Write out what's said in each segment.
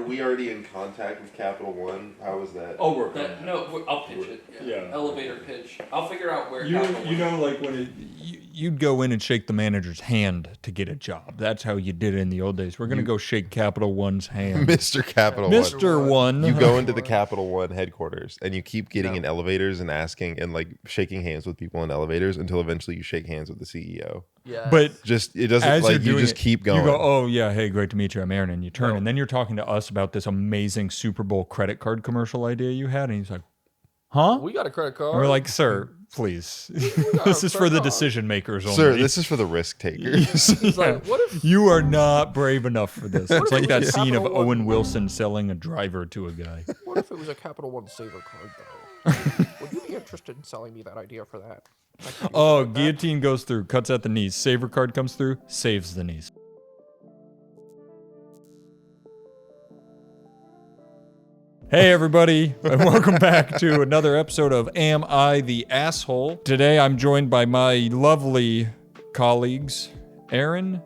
we already in contact with Capital One? How was that? Oh, we're I'll pitch it. Yeah. Elevator pitch. I'll figure out where. You know, like when you'd go in and shake the manager's hand to get a job. That's how you did it in the old days. We're gonna go shake Capital One's hand. Mr. Capital Mr. One. You go into the Capital One headquarters and you keep getting in elevators and asking and like shaking hands with people in elevators until eventually you shake hands with the CEO. Yeah. But it doesn't like you just keep going. You go, oh yeah, hey, great to meet you. I'm Aaron, and you turn, and then you're talking to us about this amazing Super Bowl credit card commercial idea you had, and he's like, "Huh?" We got a credit card. And we're like, "Sir, please, this is for the decision makers only." Sir, this is for the risk takers. He's like, what if you are not brave enough for this? It's like that scene of Capital One- Owen Wilson selling a driver to a guy. What if it was a Capital One Saver card, though? Would you be interested in selling me that idea for that? Oh, guillotine goes through, cuts at the knees. Saver card comes through, saves the knees. Hey everybody, and welcome back to another episode of Am I the Asshole? Today I'm joined by my lovely colleagues, Aaron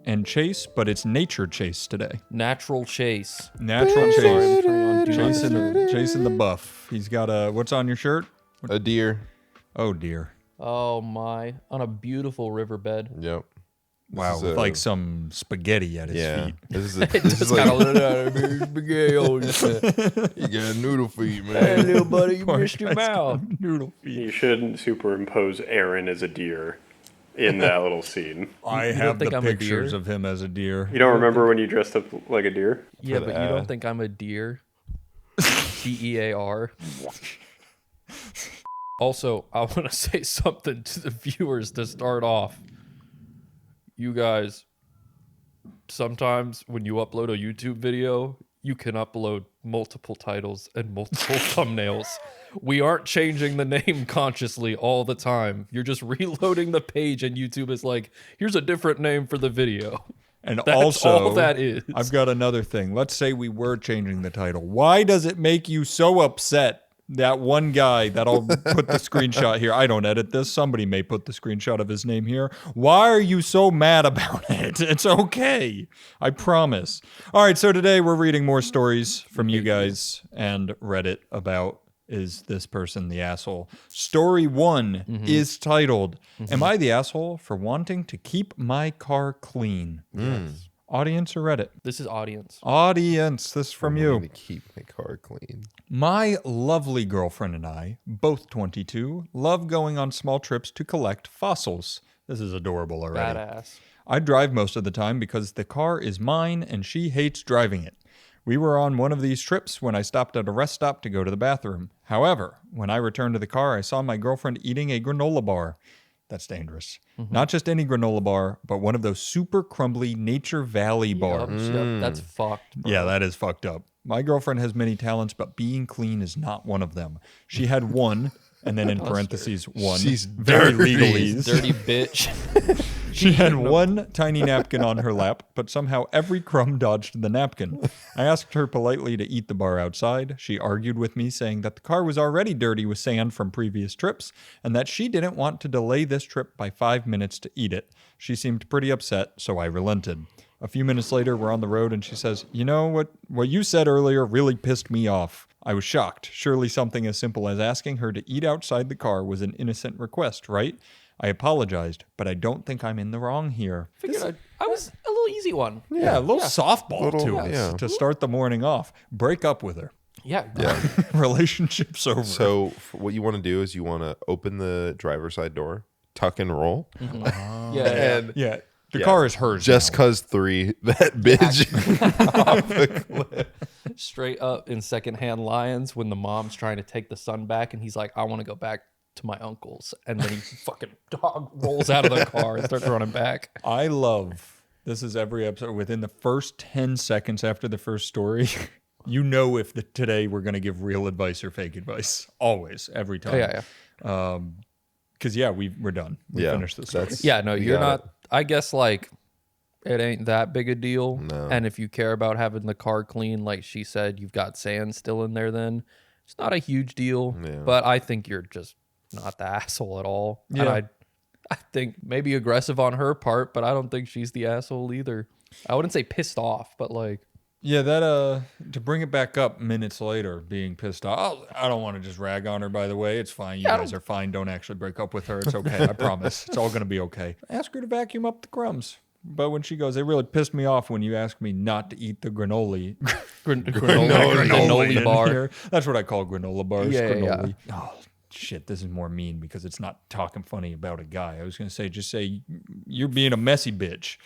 and Chase, but it's Nature Chase today. Natural Chase? Natural Chase. Jason. Jason the Buff. He's got what's on your shirt? A deer. Oh dear. Oh my! On a beautiful riverbed. Yep. Wow, with like some spaghetti at his feet. This Just is like spaghetti on your set. you got noodle feet, man. Hey, little buddy, you missed your mouth. Noodle feet. You shouldn't superimpose Aaron as a deer in that little scene. I You don't have think the I'm a pictures deer? of him as a deer. You don't remember when you dressed up like a deer? Yeah, For but the you don't think I'm a deer? DEAR. Also, I want to say something to the viewers to start off. You guys, sometimes when you upload a YouTube video, you can upload multiple titles and multiple thumbnails. We aren't changing the name consciously all the time. You're just reloading the page and YouTube is like, here's a different name for the video. And That's also, all that is. I've got another thing. Let's say we were changing the title. Why does it make you so upset? That one guy that I'll put the screenshot here. I don't edit this. Somebody may put the screenshot of his name here. Why are you so mad about it? It's okay. I promise. All right, so today we're reading more stories from you guys and Reddit about is this person the asshole. Story 1 is titled, Am I the asshole for wanting to keep my car clean? Yes. Audience or Reddit? This is audience. Audience, this is from you. To keep my car clean. My lovely girlfriend and I, both 22, love going on small trips to collect fossils. This is adorable already. Badass. I drive most of the time because the car is mine and she hates driving it. We were on one of these trips when I stopped at a rest stop to go to the bathroom. However, when I returned to the car, I saw my girlfriend eating a granola bar. That's dangerous. Not just any granola bar, but one of those super crumbly Nature Valley bars. Yep, that's fucked. Bro. Yeah, that is fucked up. My girlfriend has many talents, but being clean is not one of them. She had one, and then in parentheses, one. She's very dirty. legalese. Dirty bitch. She had one tiny napkin on her lap, but somehow every crumb dodged the napkin. I asked her politely to eat the bar outside. She argued with me, saying that the car was already dirty with sand from previous trips, and that she didn't want to delay this trip by 5 minutes to eat it. She seemed pretty upset, so I relented. A few minutes later, we're on the road, and she says, you know, what you said earlier really pissed me off. I was shocked. Surely something as simple as asking her to eat outside the car was an innocent request, right? I apologized, but I don't think I'm in the wrong here. Figured I was a little easy one. Yeah, a little softball to us yeah. to start the morning off. Break up with her. Yeah. Relationship's over. So what you want to do is you want to open the driver's side door, tuck and roll, Yeah. and yeah, the car is hers. just now. cause 3 that bitch off the cliff. Straight up in Secondhand Lions when the mom's trying to take the son back and he's like, I want to go back to my uncle's. And then he fucking dog rolls out of the car and starts running back. I love this is every episode. Within the first 10 seconds after the first story, you know if today we're going to give real advice or fake advice. Always, every time. Yeah. Because, we're done. We finished this. Yeah, no, you're not. I guess, like, it ain't that big a deal. No. And if you care about having the car clean, like she said, you've got sand still in there then. It's not a huge deal. Yeah. But I think you're just not the asshole at all. Yeah. And I think maybe aggressive on her part, but I don't think she's the asshole either. I wouldn't say pissed off, but like... Yeah, that to bring it back up minutes later, being pissed off. I don't want to just rag on her, by the way. It's fine. You guys are fine. Don't actually break up with her. It's okay. I promise. It's all going to be okay. Ask her to vacuum up the crumbs. But when she goes, it really pissed me off when you asked me not to eat the granola. Granola in bar. here. That's what I call granola bars. Yeah, granola. Oh, shit. This is more mean because it's not talking funny about a guy. I was going to say, just say, you're being a messy bitch.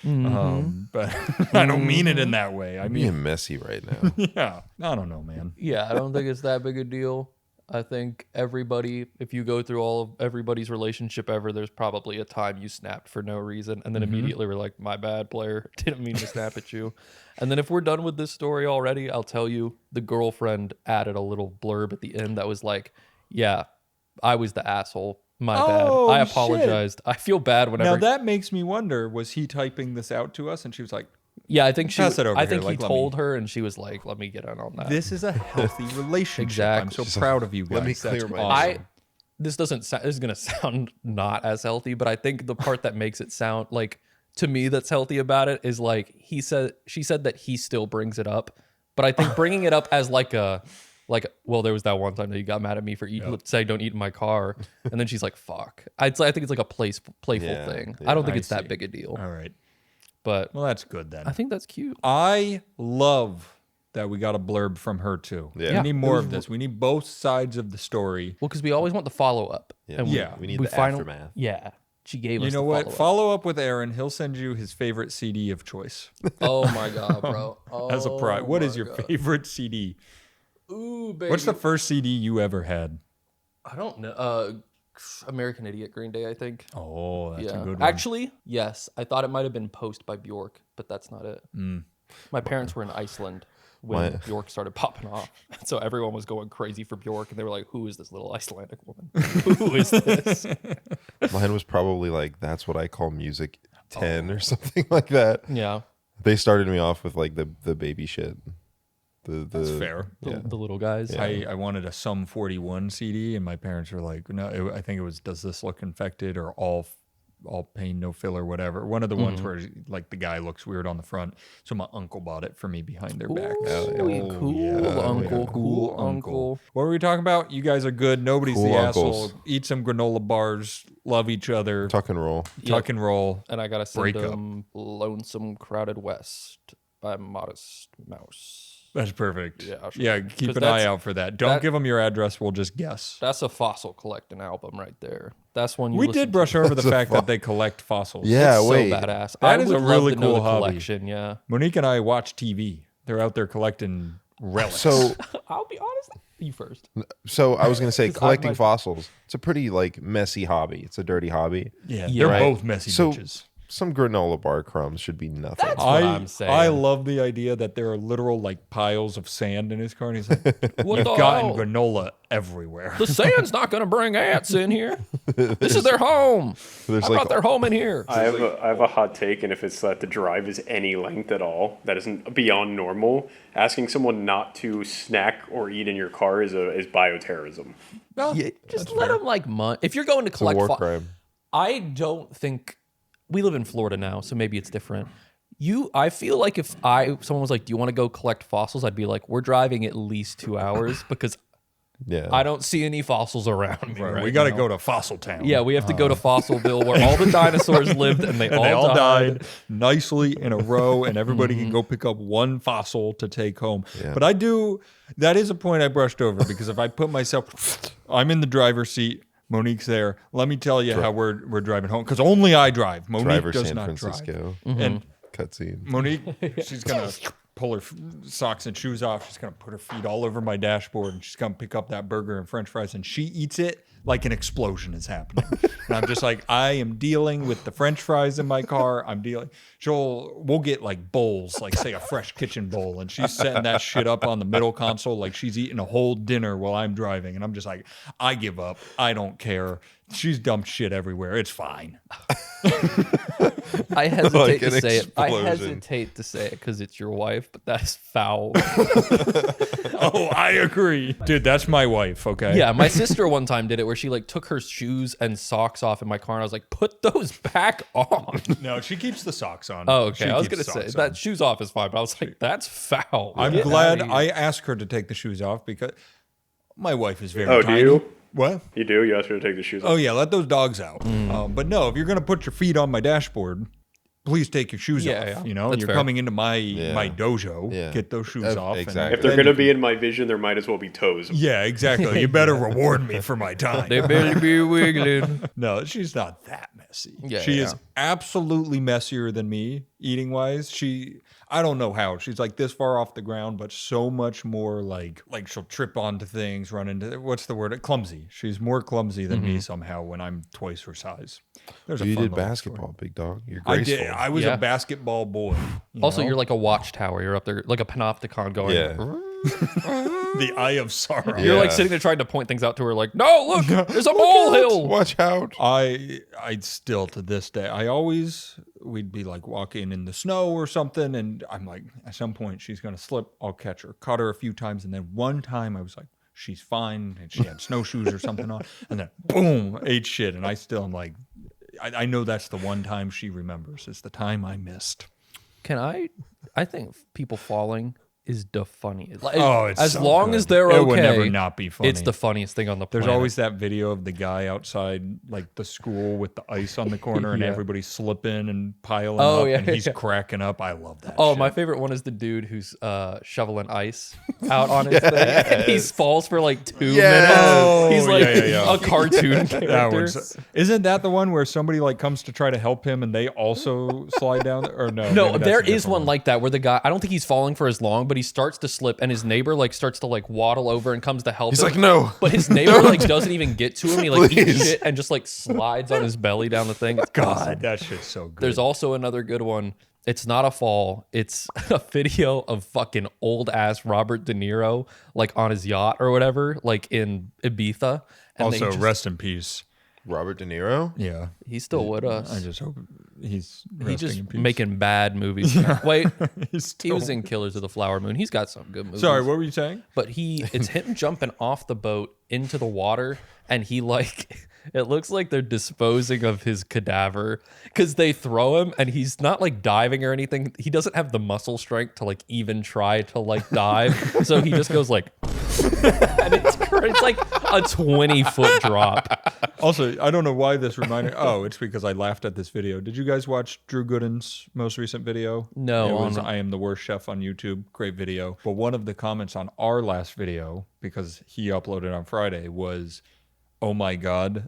But I don't mean it in that way. I I'm mean, being messy right now. yeah. I don't know, man. Yeah, I don't think it's that big a deal. I think everybody, if you go through all of everybody's relationship ever, there's probably a time you snapped for no reason and then immediately we're like, my bad, player. Didn't mean to snap at you. And then if we're done with this story already, I'll tell you the girlfriend added a little blurb at the end that was like, yeah, I was the asshole. My bad. I shit. apologized. I feel bad whenever. Now that makes me wonder, was he typing this out to us? And she was like, yeah, I think Pass it over I here, think like, he let told me- her and she was like, let me get in on that. this is a healthy relationship. Exactly. I'm so proud of you guys. Let me That's clear my awesome. This is going to sound not as healthy, but I think the part that makes it sound like, to me, that's healthy about it is like she said that he still brings it up, but I think bringing it up as well, there was that one time that you got mad at me for eating, say don't eat in my car, and then she's like, fuck. I think it's like a playful Yeah, thing. yeah. I don't think I it's that see. big a deal, All right. but Well, that's good then. I think that's cute. I love that we got a blurb from her too. Yeah. We need more of this. We need both sides of the story. Well, because we always want the follow up. Yeah, Yeah. we need the aftermath. Yeah, she gave us. You know the what? follow-up. Follow up with Aaron. He'll send you his favorite CD of choice Oh my god, bro! as a prize. What is your God. favorite CD? Ooh, baby. What's the first CD you ever had? I don't know. American Idiot, Green Day, I think. Oh, that's a Yeah. good one. Actually, yes. I thought it might have been Post by Bjork, but that's not it. My parents were in Iceland when My- Bjork started popping off. So everyone was going crazy for Bjork, and they were like, who is this little Icelandic woman? Who is this? Mine was probably like That's What I Call Music 10 or something like that. Yeah. They started me off with like the baby shit. That's fair. The little guys. I wanted a Sum 41 CD, and my parents were like, no, I think it was Does This Look Infected or All Pain, No Filler, whatever. One of the ones where like the guy looks weird on the front. So my uncle bought it for me behind their back. Ooh, cool uncle, cool uncle. What were we talking about? You guys are good. Nobody's Cool the uncles. asshole. Eat some granola bars. Love each other. Tuck and roll. Tuck and roll. And I got to send Break up. them Lonesome Crowded West by Modest Mouse. That's perfect. Yeah, sure. Yeah, keep 'Cause an eye that's- out for that. Don't give them your address. We'll just guess. That's a fossil collecting album right there. That's one you We listen did brush over the That's a fact fu- that they collect fossils. Yeah, to. wait. So badass. That I is would a love really to know cool the hobby. collection. Yeah. Monique and I watch TV. They're out there collecting relics. So I'll be honest. You first. I was gonna say 'Cause collecting my- fossils. It's a pretty like messy hobby. It's a dirty hobby. yeah, Yeah. they're Right. both messy So bitches. some granola bar crumbs should be nothing. That's what I'm saying. I love the idea that there are literal like piles of sand in his car. And he's like, What you've the gotten hell? granola everywhere. The sand's not going to bring ants in here. This is their home. There's I like brought their home in here. I have a hot take, and if it's that the drive is any length at all, that isn't beyond normal. Asking someone not to snack or eat in your car is bioterrorism. No, Just let them like if you're going to a collect war crime. I don't think we live in Florida now, so maybe it's different. I feel like if someone was like, "Do you want to go collect fossils?" I'd be like, "We're driving at least 2 hours because Yeah. I don't see any fossils around me." Right we got to now. go to Fossil Town. Yeah, we have to go to Fossilville where all the dinosaurs lived and they all died. nicely in a row, and everybody can go pick up one fossil to take home. Yeah. But that is a point I brushed over because if I put myself, I'm in the driver's seat. Monique's there. Let me tell you how we're driving home because only I drive. Monique Driver does San not Francisco. drive. And Cutscene. Monique, she's gonna pull her socks and shoes off. She's gonna put her feet all over my dashboard, and she's gonna pick up that burger and French fries, and she eats it like an explosion is happening. And I'm just like, I am dealing with the French fries in my car. We'll get like bowls, like say a fresh kitchen bowl, and she's setting that shit up on the middle console like she's eating a whole dinner while I'm driving, and I'm just like, I give up. I don't care. She's dumped shit everywhere. It's fine. I hesitate Like to an say it. I explosion. hesitate to say it because it's your wife, but that's foul. Oh, I agree. Dude, that's my wife, okay? Yeah, my sister one time did it where she like took her shoes and socks off in my car, and I was like, "Put those back on." No, she keeps the socks on. Oh, okay. She I was keeps gonna say socks that on. shoes off is fine, but I was like, "That's foul." I'm Get glad outta here. I asked her to take the shoes off because my wife is very Oh, do tiny. you? What? You do? You ask her to take the shoes off? Oh, yeah, let those dogs out. But no, if you're going to put your feet on my dashboard, please take your shoes Yeah, off. yeah. You know, That's you're fair. coming into my dojo. Yeah. Get those shoes off. and exactly. If they're then going to you be in my vision, there might as well be toes. Yeah, exactly. You better reward me for my time. They better be wiggling. No, she's not that messy. Yeah, she is yeah. absolutely messier than me eating wise. I don't know how. She's like this far off the ground, but so much more like she'll trip onto things, run into what's the word? Clumsy. She's more clumsy than me somehow when I'm twice her size. There's a You fun did little basketball, big dog. You're story. I graceful. did. I was Yeah. a basketball boy. Also, know? you're like a watchtower. You're up there like a panopticon going. Yeah. the eye of Sauron. You're like Yeah. sitting there trying to point things out to her, like, "No, look, there's a molehill." Watch out. I'd still to this day, we'd be like walking in the snow or something, and I'm like, at some point she's gonna slip. I'll catch her, caught her a few times, and then one time I was like, she's fine, and she had snowshoes or something on, and then boom, ate shit, and I still am like, I know that's the one time she remembers. It's the time I missed. I think people falling is the funniest. Like, Oh, it's as so long good. as they're It okay, would never not be funny. it's the funniest thing on the There's planet. always that video of the guy outside, like the school with the ice on the corner, and Yeah. everybody slipping and piling Oh, up, yeah, and he's yeah. cracking up. I love that. Oh, shit. my favorite one is the dude who's shoveling ice out on his thing. And he falls for like 2 minutes. Oh, He's like yeah. a cartoon That character. one's, isn't that the one where somebody like comes to try to help him and they also slide down? Or no? No, maybe that's there a is different one like that where the guy, I don't think he's falling for as long, but he starts to slip and his neighbor like starts to like waddle over and comes to help He's him. like, no. But his neighbor like doesn't even get to him. He like eats Please. shit and just like slides on his belly down the thing. It's awesome. God, that shit's so good. There's also another good one. It's not a fall. It's a video of fucking old ass Robert De Niro like on his yacht or whatever, like in Ibiza. And they also just- rest in peace. Robert De Niro? Yeah, he's still with us. I just hope he's He resting just in peace. making bad movies. Wait, He's he was still- in Killers of the Flower Moon. He's got some good movies. Sorry, what were you saying? But it's him jumping off the boat into the water, and he like it looks like they're disposing of his cadaver because they throw him and he's not like diving or anything. He doesn't have the muscle strength to like even try to like dive, so he just goes like and it's like a 20-foot drop. Also, I don't know why this reminded. Oh, it's because I laughed at this video. Did you guys watch Drew Gooden's most recent video? No, It was on- I Am the Worst Chef on YouTube. Great video. But one of the comments on our last video, because he uploaded on Friday, was, oh my God,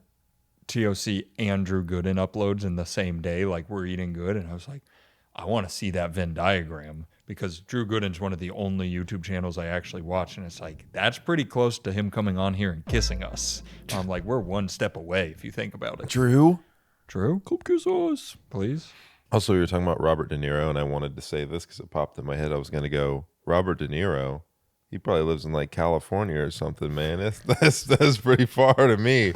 TOC and Drew Gooden uploads in the same day. Like, we're eating good. And I was like, I want to see that Venn diagram, because Drew Gooden's one of the only YouTube channels I actually watch, and it's like, that's pretty close to him coming on here and kissing us. I'm like, we're one step away if you think about it. Drew? Drew, come kiss us, please. Also, we were talking about Robert De Niro, and I wanted to say this because it popped in my head. I was going to go, Robert De Niro, he probably lives in like California or something, man. That's pretty far to me.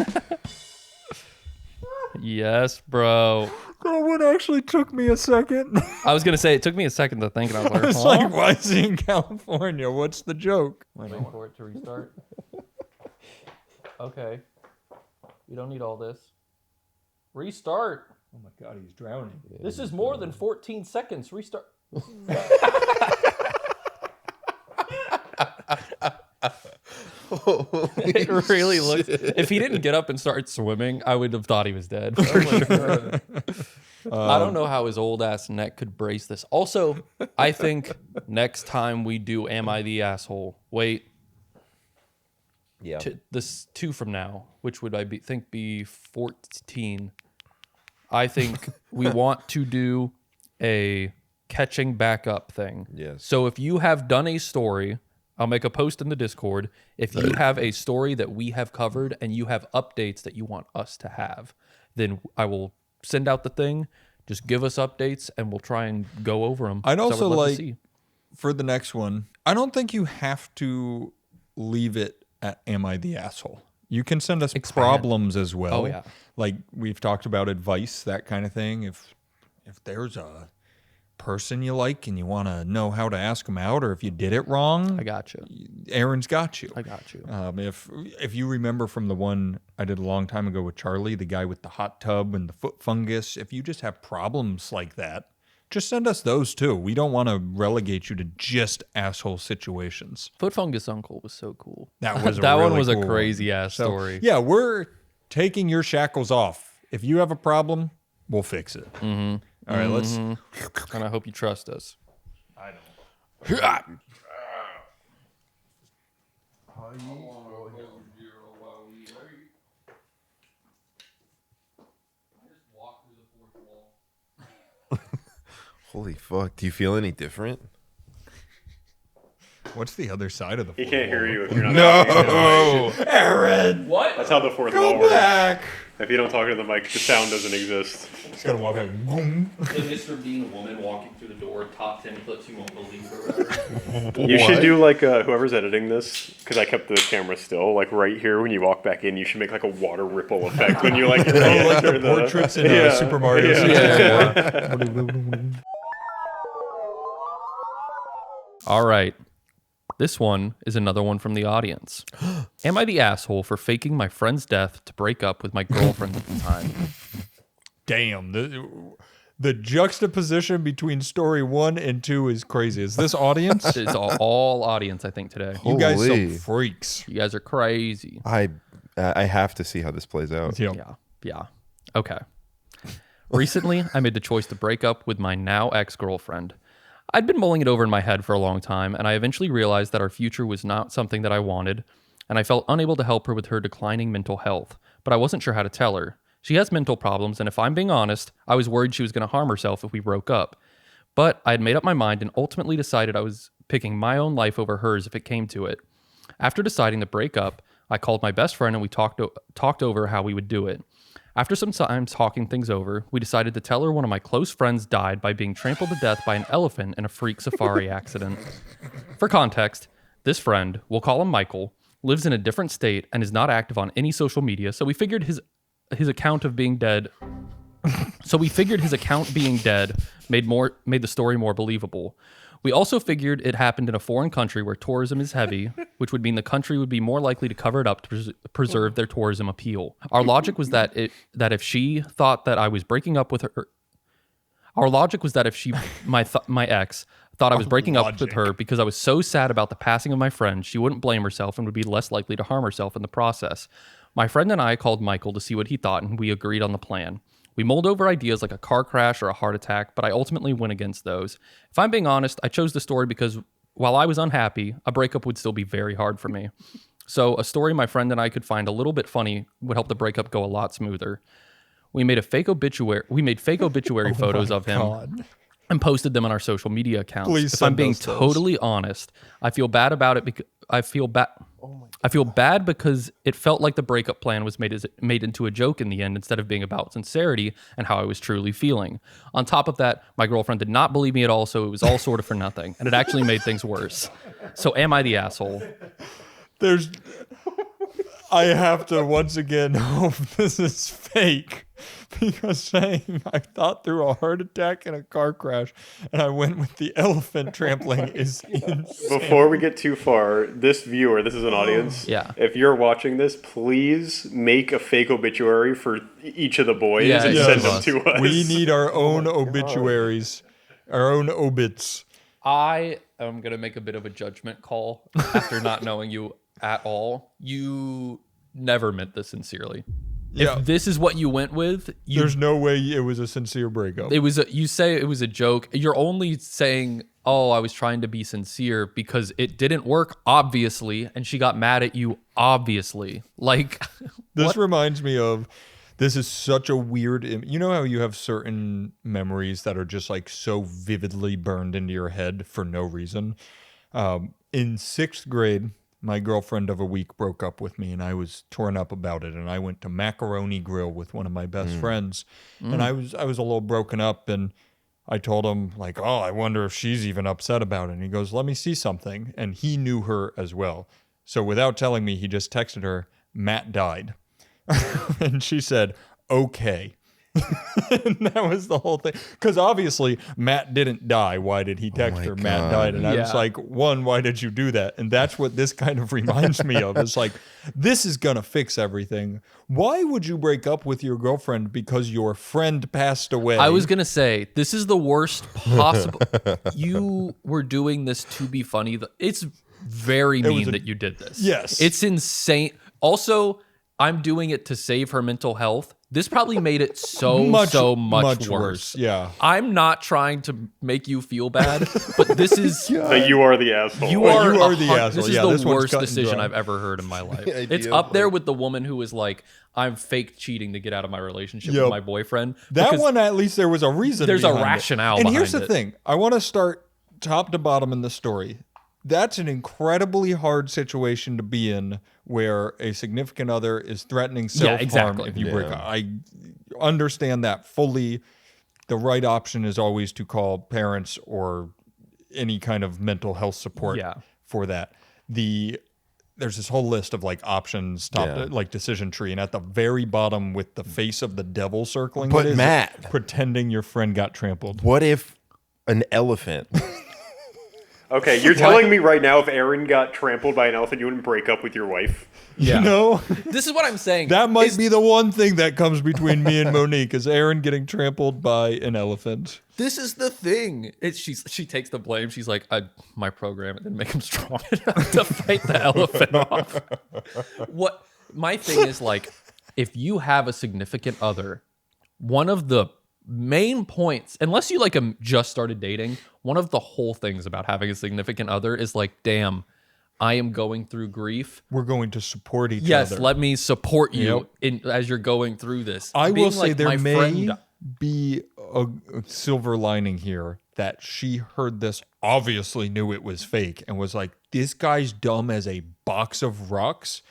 Yes, bro. That one actually took me a second. I was gonna say it took me a second to think, and I was like, It's huh? like, why is he in California? What's the joke? Waiting for it to restart. Okay. You don't need all this. Restart. Oh my God, he's drowning. This is more than 14 seconds. Restart. It really looks. If he didn't get up and start swimming, I would have thought he was dead. For sure. I don't know how his old ass neck could brace this. Also, I think next time we do Am I the Asshole? Wait, Yeah. this 2 from now, which would I think be 14? I think we want to do a catching back up thing. Yes. So if you have done a story, I'll make a post in the Discord. If you have a story that we have covered and you have updates that you want us to have, then I will send out the thing. Just give us updates and we'll try and go over them. I'd also like, for the next one, I don't think you have to leave it at Am I the Asshole? You can send us problems as well. Oh, yeah. Like we've talked about advice, that kind of thing. If there's a person you like and you want to know how to ask them out, or if you did it wrong, I got you. Aaron's got you. I got you. If you remember from the one I did a long time ago with Charlie, the guy with the hot tub and the foot fungus, if you just have problems like that, just send us those too. We don't want to relegate you to just asshole situations. Foot fungus uncle was so cool. That was that one really was cool a crazy ass story. Yeah, we're taking your shackles off. If you have a problem, we'll fix it. Mm-hmm. All right, let's. And I hope you trust us. I don't. Holy fuck! Do you feel any different? What's the other side of the? He can't hear wall? you if you're not. No, Aaron. What? That's how the fourth Go wall works. back. If you don't talk to the mic, the sound doesn't exist. Just gotta walk out. Boom. The Mr. Bean woman walking through the door, top 10 clips you won't believe or whatever. You should do like whoever's editing this, because I kept the camera still, like right here when you walk back in, you should make like a water ripple effect when you like. Like the portraits in Super Mario. Yeah. 64. All right. This one is another one from the audience. Am I the asshole for faking my friend's death to break up with my girlfriend at the time? Damn. The juxtaposition between story 1 and 2 is crazy. Is this audience? It's all audience, I think, today. You guys Holy. some freaks. You guys are crazy. I have to see how this plays out. Yep. Yeah. Okay. Recently, I made the choice to break up with my now ex-girlfriend. I'd been mulling it over in my head for a long time, and I eventually realized that our future was not something that I wanted, and I felt unable to help her with her declining mental health, but I wasn't sure how to tell her. She has mental problems, and if I'm being honest, I was worried she was going to harm herself if we broke up. But I had made up my mind and ultimately decided I was picking my own life over hers if it came to it. After deciding to break up, I called my best friend and we talked over how we would do it. After some time talking things over, we decided to tell her one of my close friends died by being trampled to death by an elephant in a freak safari accident. For context, this friend, we'll call him Michael, lives in a different state and is not active on any social media, so we figured his account of being dead made the story more believable. We also figured it happened in a foreign country where tourism is heavy, which would mean the country would be more likely to cover it up to preserve their tourism appeal. Our logic was that if she thought that I was breaking up with her, my ex thought I was breaking up with her because I was so sad about the passing of my friend, she wouldn't blame herself and would be less likely to harm herself in the process. My friend and I called Michael to see what he thought, and we agreed on the plan. We mulled over ideas like a car crash or a heart attack, but I ultimately went against those. If I'm being honest, I chose the story because while I was unhappy, a breakup would still be very hard for me. So a story my friend and I could find a little bit funny would help the breakup go a lot smoother. We made fake obituary photos of him and posted them on our social media accounts. Please if I'm send being us those. totally honest, I feel bad about it because I feel bad because it felt like the breakup plan was made into a joke in the end instead of being about sincerity and how I was truly feeling. On top of that, my girlfriend did not believe me at all, so it was all sort of for nothing, and it actually made things worse. So am I the asshole? I have to once again hope this is fake, because saying I thought through a heart attack and a car crash and I went with the elephant trampling is insane. Before we get too far, this is an audience. Yeah. If you're watching this, please make a fake obituary for each of the boys Yeah, and yeah. send them to us. We need our own obituaries, our own obits. I am going to make a bit of a judgment call after not knowing you at all. You never meant this sincerely. Yeah. If this is what you went with, There's no way it was a sincere breakup. you say it was a joke. You're only saying, "Oh, I was trying to be sincere," because it didn't work, obviously, and she got mad at you, obviously. Like, This reminds me of, this is such a weird, you know how you have certain memories that are just like so vividly burned into your head for no reason? In 6th grade, my girlfriend of a week broke up with me and I was torn up about it. And I went to Macaroni Grill with one of my best friends. And I was a little broken up, and I told him, like, oh, I wonder if she's even upset about it. And he goes, let me see something. And he knew her as well. So without telling me, he just texted her, Matt died. And she said, okay. And that was the whole thing. Because obviously, Matt didn't die. Why did he text her? Matt died. And I was Yeah. like, one, why did you do that? And that's what this kind of reminds me of. It's like, this is going to fix everything. Why would you break up with your girlfriend because your friend passed away? I was gonna say this is the worst possible. You were doing this to be funny. It's very mean that you did this. Yes. It's insane. Also, I'm doing it to save her mental health. This probably made it so much worse. Yeah. I'm not trying to make you feel bad, but this is But you are the asshole. you are the asshole. This is Yeah, this the one's worst cut and decision dry. I've ever heard in my life. The It's idea up of, there like- with the woman who was like, "I'm fake cheating to get out of my relationship Yep. with my boyfriend." That Because one, at least there was a reason. There's a behind it. rationale And here's the behind it. thing: I want to start top to bottom in the story. That's an incredibly hard situation to be in, where a significant other is threatening self-harm exactly. if you break up. I understand that fully. The right option is always to call parents or any kind of mental health support Yeah. for that. There's this whole list of like options, Yeah. like decision tree, and at the very bottom with the face of the devil circling, But it is Matt- pretending your friend got trampled. What if an elephant? Okay, you're telling me right now if Aaron got trampled by an elephant, you wouldn't break up with your wife? Yeah. You know, This is what I'm saying. that might be the one thing that comes between me and Monique is Aaron getting trampled by an elephant. This is the thing. She takes the blame. She's like, my program didn't make him strong enough to fight the elephant off. What my thing is, like, if you have a significant other, one of the main points, unless you like just started dating, one of the whole things about having a significant other is like, damn, I am going through grief. We're going to support each Yes, other. let me support you Yep. as you're going through this. I Being will say like, there my may friend- be a silver lining here that she heard this, obviously knew it was fake, and was like, this guy's dumb as a box of rocks.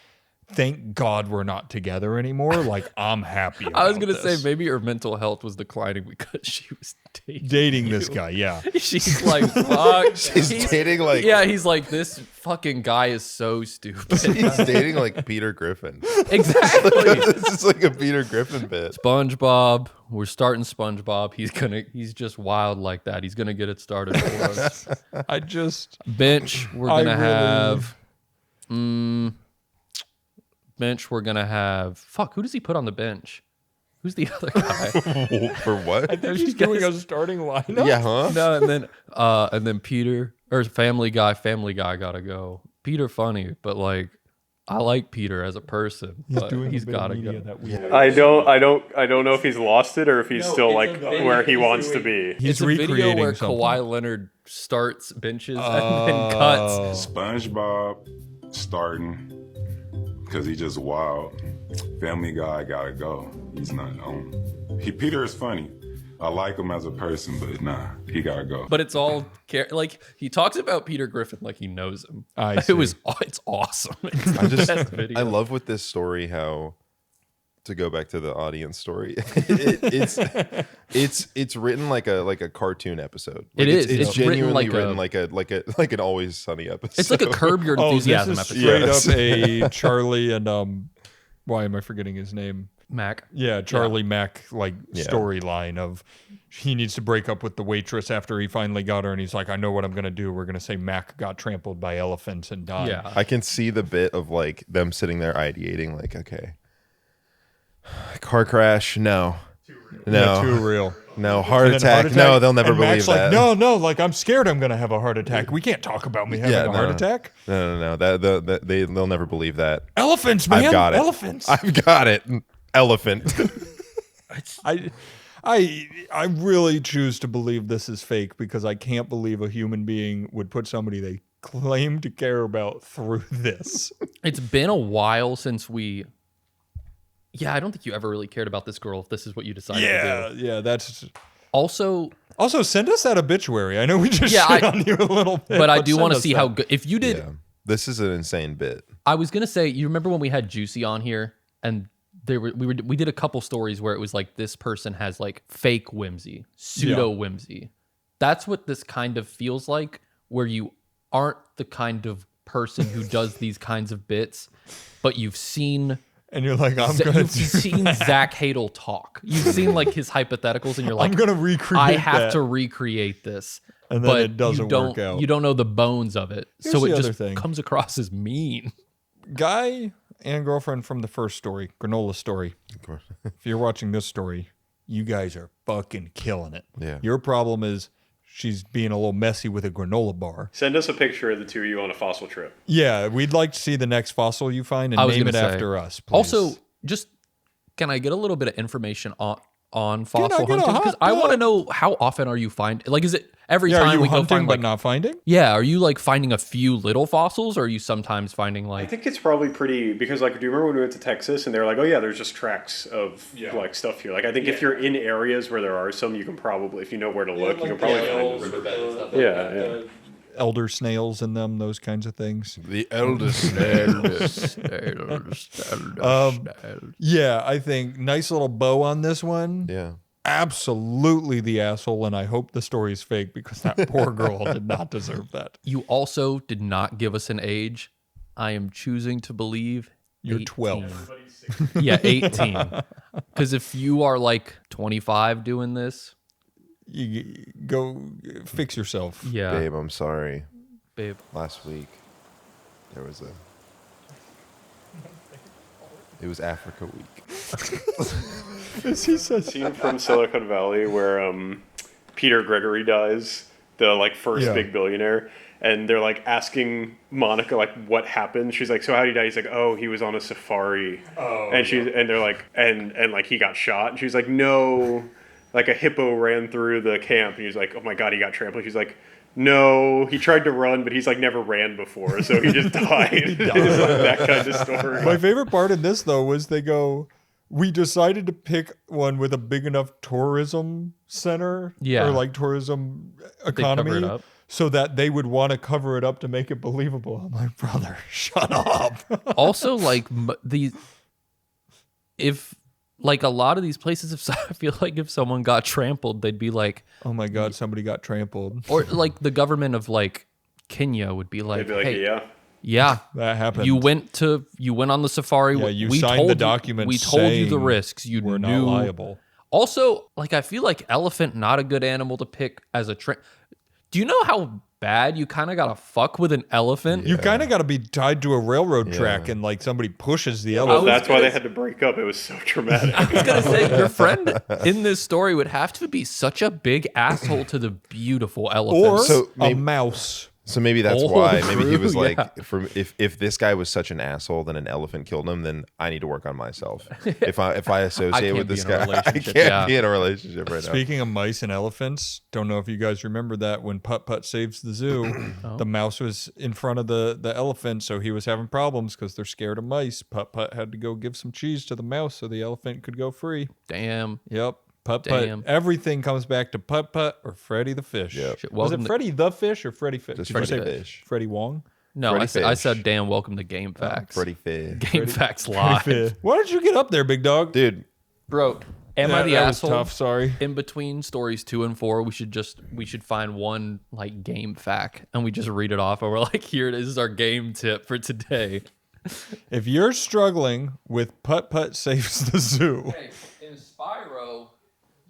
Thank God we're not together anymore. Like, I'm happy I was about gonna say this. maybe her mental health was declining because she was dating. Dating this guy, yeah. She's like, fuck. He's dating like Yeah, he's like, this fucking guy is so stupid. he's dating like Peter Griffin. Exactly. This is like a Peter Griffin bit. SpongeBob. We're starting SpongeBob. He's just wild like that. He's gonna get it started for us. I just, Bench, we're I gonna really- have. Bench, we're gonna have. Fuck, who does he put on the bench? Who's the other guy? For what? he's doing a starting lineup. Yeah, huh? No, and then Peter or Family Guy gotta go. Peter funny, but like I like Peter as a person, but he's gotta go. I don't know if he's lost it or if he's still like where he wants to be. He's It's a video recreating where something. Kawhi Leonard starts benches and then cuts. SpongeBob starting because he just wild. Family Guy gotta go. He's not on. Peter is funny. I like him as a person, but nah, he gotta go. But it's all like he talks about Peter Griffin like he knows him. I see. It's awesome. It's the best video. I love with this story how, to go back to the audience story, it's written like a cartoon episode. Like It is. It's It's written genuinely like like an Always Sunny episode. It's like a Curb Your Oh, this Enthusiasm is episode. straight up a Charlie and why am I forgetting his name? Mac. Yeah, Charlie Mack like Yeah. storyline of he needs to break up with the waitress after he finally got her, and he's like, I know what I'm gonna do. We're gonna say Mac got trampled by elephants and died. Yeah. I can see the bit of like them sitting there ideating, like, okay, car crash, no, Yeah, too real. no, heart And then attack, no, they'll never and believe Mac's that. like, no, like I'm scared I'm gonna have a heart attack. We can't talk about me having a heart attack. No. They'll never believe that. Elephants, man. I've got it. Elephants. I've got it. Elephant. I really choose to believe this is fake because I can't believe a human being would put somebody they claim to care about through this. It's been a while since we. Yeah, I don't think you ever really cared about this girl if this is what you decided to do. Yeah, that's Also, send us that obituary. I know we just Yeah, shit I- on you a little bit, but I do send want to us see that. how good. If you did, Yeah. This is an insane bit. I was gonna say, you remember when we had Juicy on here, and we did a couple stories where it was like this person has like fake whimsy, pseudo whimsy. That's what this kind of feels like, where you aren't the kind of person who does these kinds of bits, but you've seen And you're like, you've seen Zach Hadel talk. You've seen like his hypotheticals, and you're like, I'm gonna recreate. I have to that. recreate this, And then but it doesn't you don't, work out. You don't know the bones of it, Here's so the it other just thing. comes across as mean. Guy and girlfriend from the first story, Granola story. Of course. If you're watching this story, you guys are fucking killing it. Yeah. Your problem is she's being a little messy with a granola bar. Send us a picture of the two of you on a fossil trip. Yeah, we'd like to see the next fossil you find and I was name it gonna say. after us, please. Also, just can I get a little bit of information on fossil get a hunting? hot Because I want to tub? know how often are you finding? Like, is it every yeah, are time you we go hunting find but like? not finding? Yeah, are you like finding a few little fossils, or are you sometimes finding I like? think it's probably pretty because, like, do you remember when we went to Texas and they were like, "Oh yeah, there's just tracks of like stuff here." Like, I think if you're in areas where there are some, you can probably, if you know where to look, you can probably find them. Yeah. Elder snails in them, those kinds of things. The eldest. Yeah, I think nice little bow on this one. Yeah. Absolutely the asshole, and I hope the story is fake because that poor girl did not deserve that. You also did not give us an age. I am choosing to believe You're 18. 12. Yeah, 18. Because if you are like 25 doing this, You go fix yourself. yeah, Babe, I'm sorry. babe. Last week, there was it was Africa Week. He says, Scene from Silicon Valley where Peter Gregory dies, the like first Yeah. big billionaire, and they're like asking Monica like what happened. She's like, "So how did he die?" He's like, "Oh, he was on a safari." And they're like, and like he got shot. And she's like, "No, like a hippo ran through the camp." And he's like, "Oh my god, he got trampled." She's like, "No, he tried to run, but he's like never ran before, so he just died." It's like that kind of story. my favorite part in this, though, was they go, we decided to pick one with a big enough tourism center Yeah. or like tourism cover economy it up. so that they would want to cover it up to make it believable. I'm like, brother, shut up. Also, like if like a lot of these places, I feel like if someone got trampled, they'd be like, Oh my God, somebody got trampled. or like the government of like Kenya would be like, They'd be like, hey, "Yeah." yeah, That happened. you went on the safari. Yeah, you we signed told the you- document We told you the saying risks. You we're knew. not liable. Also, like I feel like elephant not a good animal to pick as a Do you know how bad you kind of gotta fuck with an elephant? You kind of got to be tied to a railroad track Yeah. and like somebody pushes the Well, elephant. that's why they had to break up. It was so traumatic. I was gonna say your friend in this story would have to be such a big asshole to the beautiful elephant. Or So a maybe- mouse. So maybe that's Oh, why. Maybe he was true, like, yeah. if this guy was such an asshole, then an elephant killed him. Then I need to work on myself. If I associate can't with be this in a guy, I relationship, can't yeah. be in a relationship right now. Speaking of mice and elephants, don't know if you guys remember that when Putt Putt saves the zoo, the mouse was in front of the elephant, so he was having problems because they're scared of mice. Putt Putt had to go give some cheese to the mouse so the elephant could go free. Damn. Yep. Putt Damn. Putt. Everything comes back to Putt Putt or Freddy the fish. Yep. Shit, Was it welcome to- Freddy the fish or Freddy Fish? Just Did you Freddy say Fish. Freddy Wong? No, Freddy I Fish. said, damn, welcome to Game Facts. Freddy Fish. Game Facts Live. Why don't you get up there, big dog? Dude, Bro, am I That- the that was asshole? tough, sorry. In between stories 2 and 4, we should find one like game fact and we just read it off and we're like, here it is, this is our game tip for today. If you're struggling with Putt Putt saves the zoo, Hey, in Spyro,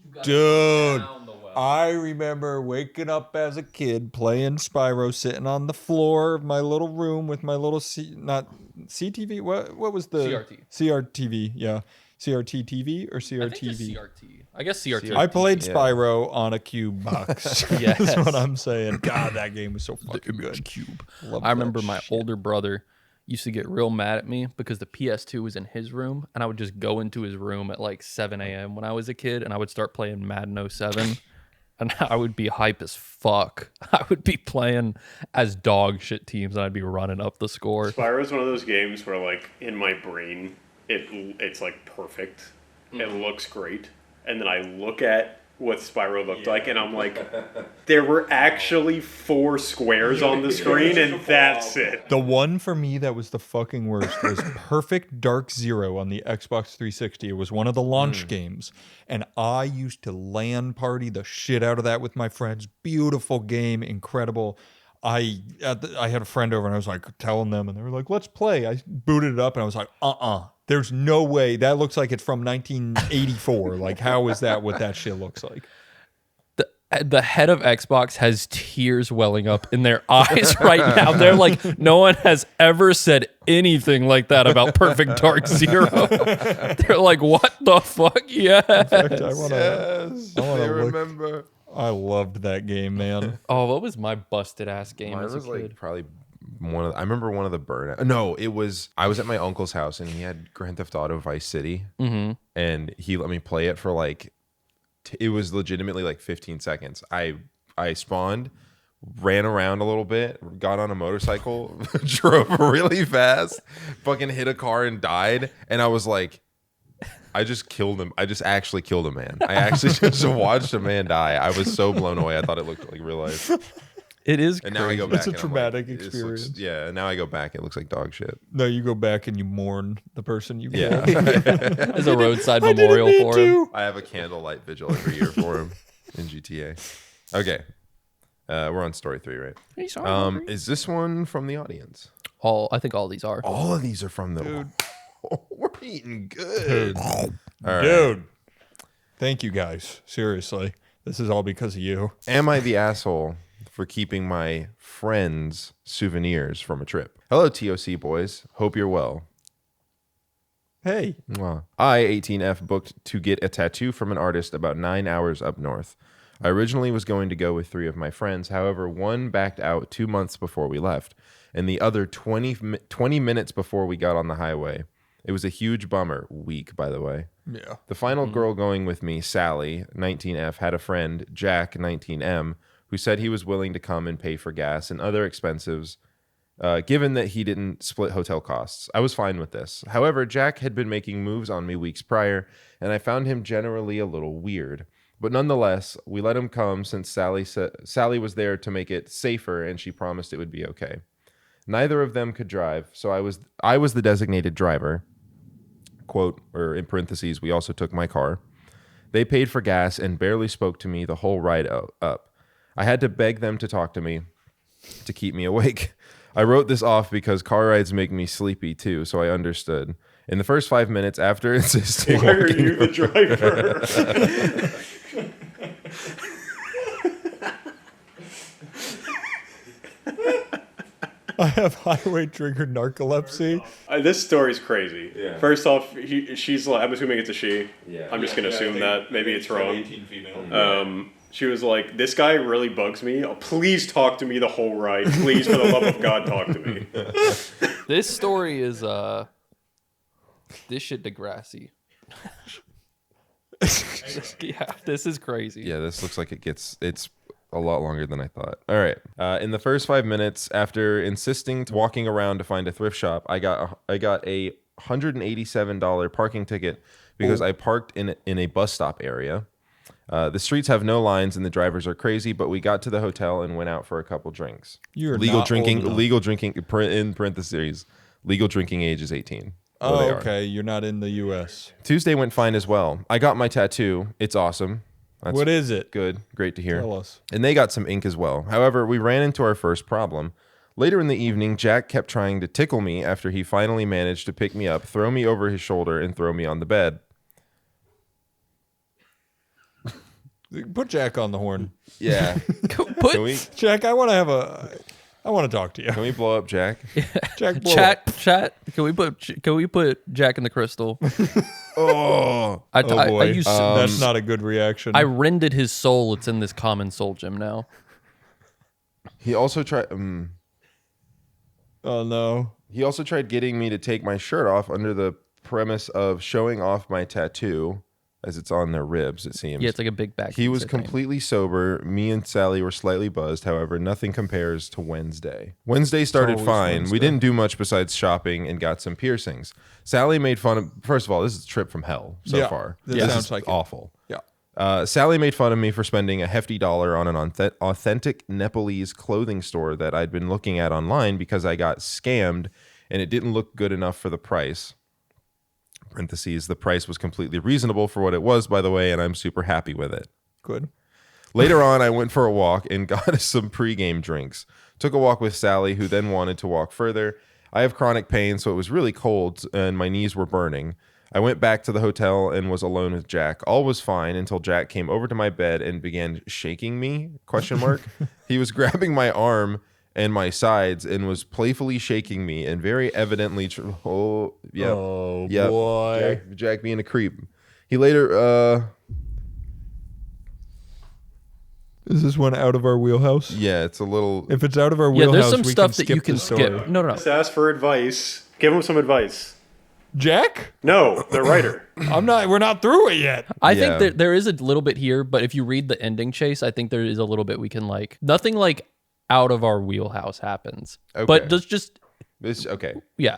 you got Dude, down the well. I remember waking up as a kid playing Spyro, sitting on the floor of my little room with my little not CTV. What was the CRT. CRTV? Yeah, CRT TV or I think just CRTV. CRT. I guess CRT. I played Yeah. Spyro on a cube box. Yes. That's what I'm saying. God, that game was so fucking good. Cube. Love I remember that my shit. older brother used to get real mad at me because the PS2 was in his room and I would just go into his room at like 7 a.m. when I was a kid and I would start playing Madden 07 and I would be hype as fuck. I would be playing as dog shit teams and I'd be running up the score. Spyro is one of those games where, like, in my brain, it's like perfect. It looks great, and then I look at what Spyro looked like, and I'm like, there were actually 4 squares on the screen, and that's it. The one for me that was the fucking worst was Perfect Dark Zero on the Xbox 360. It was one of the launch games, and I used to LAN party the shit out of that with my friends. Beautiful game, incredible. I had a friend over and I was like telling them and they were like, let's play. I booted it up and I was like, there's no way. That looks like it's from 1984. Like, how is that what that shit looks like? The head of Xbox has tears welling up in their eyes right now. They're like, no one has ever said anything like that about Perfect Dark Zero. They're like, what the fuck? Yes. In fact, I wanna remember. I loved that game, man. Oh, what was my busted ass game Mine as a was kid? like probably I remember one of the burnout. No, I was at my uncle's house and he had Grand Theft Auto Vice City, and he let me play it for like. It was legitimately like 15 seconds. I spawned, ran around a little bit, got on a motorcycle, drove really fast, fucking hit a car and died. And I was like, I just killed him. I just actually killed a man. I actually just watched a man die. I was so blown away. I thought it looked like real life. It is And now I go back. It's a and I'm traumatic like, this experience. looks, yeah. And now I go back. It looks like dog shit. No, you go back and you mourn the person you Yeah. killed. There's a roadside memorial for him. I have a candlelight vigil every year for him in GTA. Okay. We're on story 3, right? Is this one from the audience? I think all these are. All of these are from the. Dude. We're eating good. All right. Dude. Thank you guys. Seriously. This is all because of you. Am I the asshole for keeping my friends' souvenirs from a trip? Hello, TOC boys. Hope you're well. Hey. Mwah. I, 18F, booked to get a tattoo from an artist about 9 hours up north. I originally was going to go with 3 of my friends. However, one backed out 2 months before we left, and the other 20 minutes before we got on the highway. It was a huge bummer. Week, by the way. Yeah. The final girl going with me, Sally, 19F, had a friend, Jack, 19M, who said he was willing to come and pay for gas and other expenses, given that he didn't split hotel costs. I was fine with this. However, Jack had been making moves on me weeks prior, and I found him generally a little weird. But nonetheless, we let him come since Sally was there to make it safer, and she promised it would be okay. Neither of them could drive, so I was the designated driver. Quote, or in parentheses, we also took my car. They paid for gas and barely spoke to me the whole ride up. I had to beg them to talk to me to keep me awake. I wrote this off because car rides make me sleepy too, so I understood. In the first 5 minutes after insisting... Why are you the driver? I have highway trigger narcolepsy. This story's crazy. Yeah. First off, she's like, I'm assuming it's a she. Yeah. I'm just going to assume that. Maybe it's wrong. 18 female. She was like, this guy really bugs me. Oh, please talk to me the whole ride. Please, for the love of God, talk to me. This story is this shit Degrassi. Yeah, this is crazy. Yeah, this looks like it's a lot longer than I thought. All right. In the first 5 minutes, after insisting to walking around to find a thrift shop, I got a $187 parking ticket because I parked in a bus stop area. The streets have no lines and the drivers are crazy, but we got to the hotel and went out for a couple drinks. You're legal not drinking. old enough. Legal drinking. In parentheses, legal drinking age is 18. Oh, they are. okay. You're not in the U.S. Tuesday went fine as well. I got my tattoo. It's awesome. That's What is it? good. Great to hear. Tell us. And they got some ink as well. However, we ran into our first problem. Later in the evening, Jack kept trying to tickle me after he finally managed to pick me up, throw me over his shoulder, and throw me on the bed. Put Jack on the horn. Yeah. Can we Jack, I want to talk to you. can we blow up Jack? Jack, blow up. Chat. Can we put Jack in the crystal? Oh. I Boy. used That's not a good reaction. I rended his soul. It's in this common soul gem now. He also tried. Oh no. He also tried getting me to take my shirt off under the premise of showing off my tattoo, as it's on their ribs. It seems. Yeah, it's like a big back. He piece, was I think. completely sober. Me and Sally were slightly buzzed. However, nothing compares to Wednesday. Wednesday started always fine. Wednesday. We didn't do much besides shopping and got some piercings. Sally made fun of... First of all, this is a trip from hell so Yeah, far. this This sounds is like it. awful. Yeah. Sally made fun of me for spending a hefty dollar on an authentic Nepalese clothing store that I'd been looking at online because I got scammed and it didn't look good enough for the price. Parentheses, the price was completely reasonable for what it was, by the way, and I'm super happy with it. Good. Later on, I went for a walk and got us some pregame drinks. Took a walk with Sally, who then wanted to walk further. I have chronic pain, so it was really cold and my knees were burning. I went back to the hotel and was alone with Jack. All was fine until Jack came over to my bed and began shaking me, ? He was grabbing my arm and my sides and was playfully shaking me and very evidently boy. Jack being a creep. He later Is this one out of our wheelhouse? yeah, it's a little If it's out of our Yeah, wheelhouse, there's some we stuff can that you skip can the story. skip. No. Just ask for advice. Give him some advice. Jack? No, the writer. We're not through it yet. I Yeah. think that there is a little bit here, but if you read the ending, Chase, I think there is a little bit we can like. Nothing like out of our wheelhouse happens. Okay. But just this okay. yeah.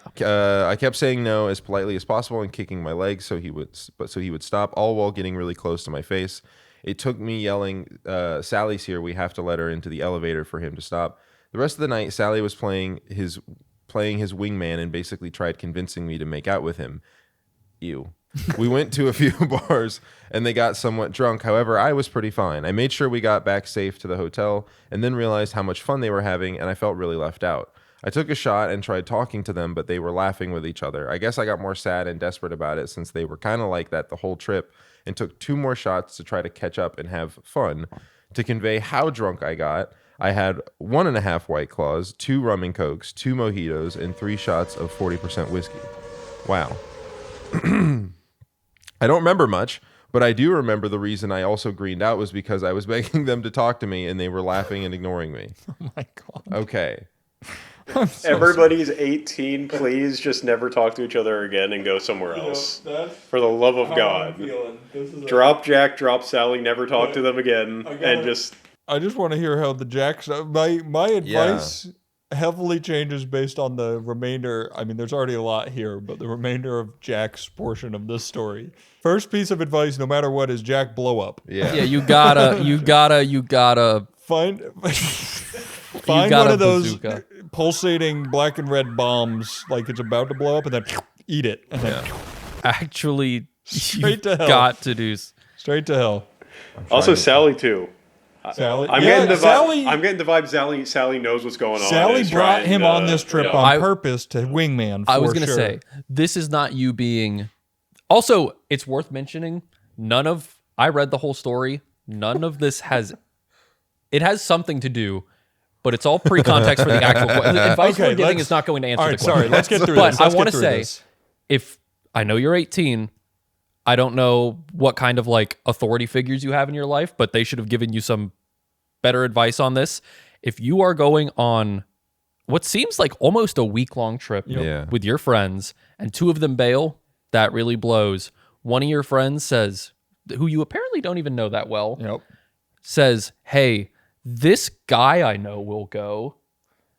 I kept saying no as politely as possible and kicking my legs so he would stop, all while getting really close to my face. It took me yelling, Sally's here, we have to let her into the elevator for him to stop. The rest of the night, Sally was playing his wingman and basically tried convincing me to make out with him. Ew. We went to a few bars and they got somewhat drunk. However, I was pretty fine. I made sure we got back safe to the hotel and then realized how much fun they were having and I felt really left out. I took a shot and tried talking to them, but they were laughing with each other. I guess I got more sad and desperate about it since they were kind of like that the whole trip and took 2 more shots to try to catch up and have fun. To convey how drunk I got, I had 1.5 White Claws, 2 rum and cokes, 2 mojitos, and 3 shots of 40% whiskey. Wow. I don't remember much, but I do remember the reason I also greened out was because I was begging them to talk to me and they were laughing and ignoring me. Oh my God. Okay. Everybody's 18. Please just never talk to each other again and go somewhere else. For the love of God. Drop Jack, drop Sally, never talk to them again. And just... I just want to hear how the Jack's... My advice heavily changes based on the remainder. I mean, there's already a lot here, but the remainder of Jack's portion of this story. First piece of advice, no matter what, is Jack blow up. Yeah. Yeah, you gotta Find gotta one of those bazooka. pulsating black and red bombs like it's about to blow up and then eat it. And then actually Straight to hell. got to do. straight to hell. Also, Sally, too. Sally, I'm getting the vibe Sally knows what's going on. Sally and is brought trying him to- on this trip on purpose to wingman. I was going gonna to say, this is not you being. Also, it's worth mentioning. I read the whole story. None of this has. It has something to do, but it's all pre-context for the actual question. The advice we're giving is not going to answer All the right, question. sorry, let's get through But this. I want to say, if I know you're 18, I don't know what kind of like authority figures you have in your life, but they should have given you some better advice on this. If you are going on what seems like almost a week-long trip Yeah. with your friends and 2 of them bail, that really blows. One of your friends says, who you apparently don't even know that well, Yep. says, hey, this guy I know will go.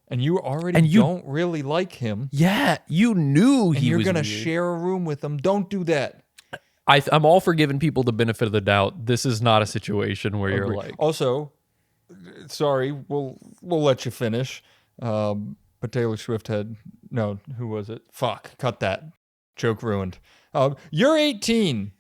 And you already don't really like him. Yeah, you knew And he you're was going to weird. share a room with him. Don't do that. I'm all for giving people the benefit of the doubt. This is not a situation where you're Agree. like, Also, sorry, we'll let you finish. But Taylor Swift had who was it? Fuck, cut that. Joke ruined. You're 18.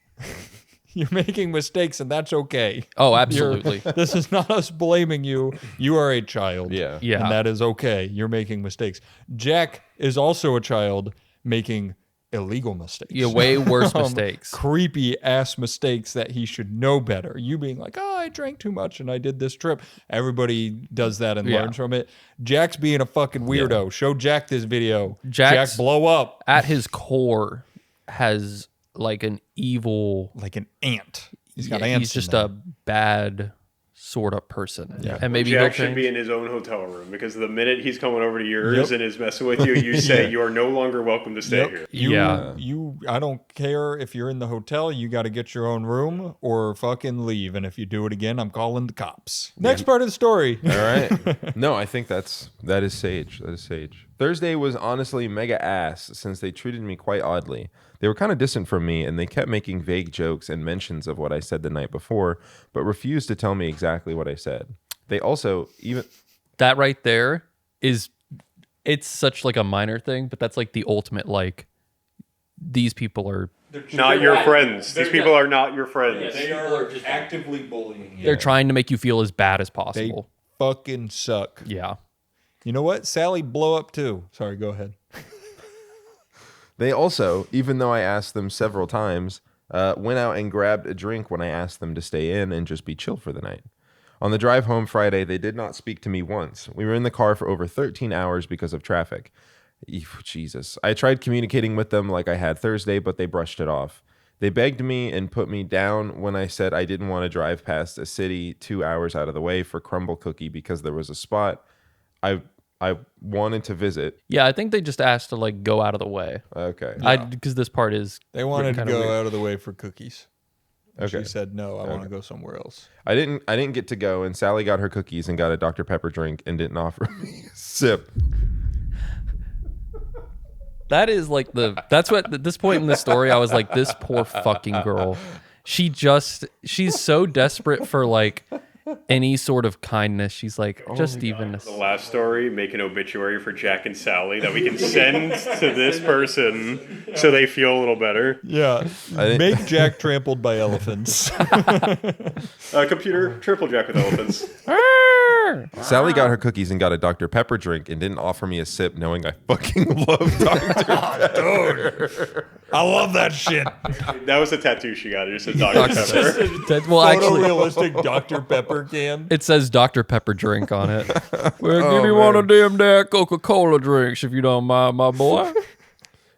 You're making mistakes, and that's okay. oh, absolutely. This is not us blaming you. You are a child. Yeah. Yeah. And that is okay. You're making mistakes. Jack is also a child making illegal mistakes. Yeah, way worse mistakes. Creepy ass mistakes that he should know better. You being like, oh, I drank too much and I did this trip. Everybody does that and Yeah. learns from it. Jack's being a fucking weirdo. Show Jack this video. Jack's- Jack, blow up At his core, has like an evil. like an ant. He's got Yeah, ants. he's just in a bad sort of person. Yeah. And maybe Jack he'll should be change. in his own hotel room because the minute he's coming over to yours Yep. and is messing with you, you say Yeah. you are no longer welcome to stay here. You I don't care if you're in the hotel, you got to get your own room or fucking leave. And if you do it again, I'm calling the cops. Next part of the story. All right. No, I think that is sage. That is sage. Thursday was honestly mega ass since they treated me quite oddly. They were kind of distant from me and they kept making vague jokes and mentions of what I said the night before, but refused to tell me exactly what I said. They also even That right there is, it's such like a minor thing, but that's like the ultimate, like, these people are, Not your friends. These people are not your friends. They are just actively bullying you. they're trying to make you feel as bad as They possible. fucking suck. Yeah. You know what? Sally blow up too. Sorry, go ahead. They also, even though I asked them several times, went out and grabbed a drink when I asked them to stay in and just be chill for the night. On the drive home Friday, they did not speak to me once. We were in the car for over 13 hours because of traffic. Jesus. I tried communicating with them like I had Thursday, but they brushed it off. They begged me and put me down when I said I didn't want to drive past a city 2 hours out of the way for crumble cookie because there was a spot I wanted to visit. Yeah, I think they just asked to like go out of the way. Okay. Because this part is They wanted to kinda go weird. out of the way for cookies. And Okay. She said, no, I want to go somewhere else. I didn't get to go, and Sally got her cookies and got a Dr. Pepper drink and didn't offer me a sip. That is like that's what at this point in the story I was like, this poor fucking girl. She's so desperate for like any sort of kindness. She's like, just even The last story, make an obituary for Jack and Sally that we can send to this person so they feel a little better. Yeah. Make Jack trampled by elephants. Computer, triple Jack with elephants. Sally got her cookies and got a Dr. Pepper drink and didn't offer me a sip, knowing I fucking love Dr. Pepper. I love that shit. That was the tattoo she got. It just said Dr. Pepper. Well, actually, Photorealistic Dr. Pepper can. it says Dr. Pepper drink on it. Well, give me one of them damn Coca-Cola drinks if you don't mind, my boy.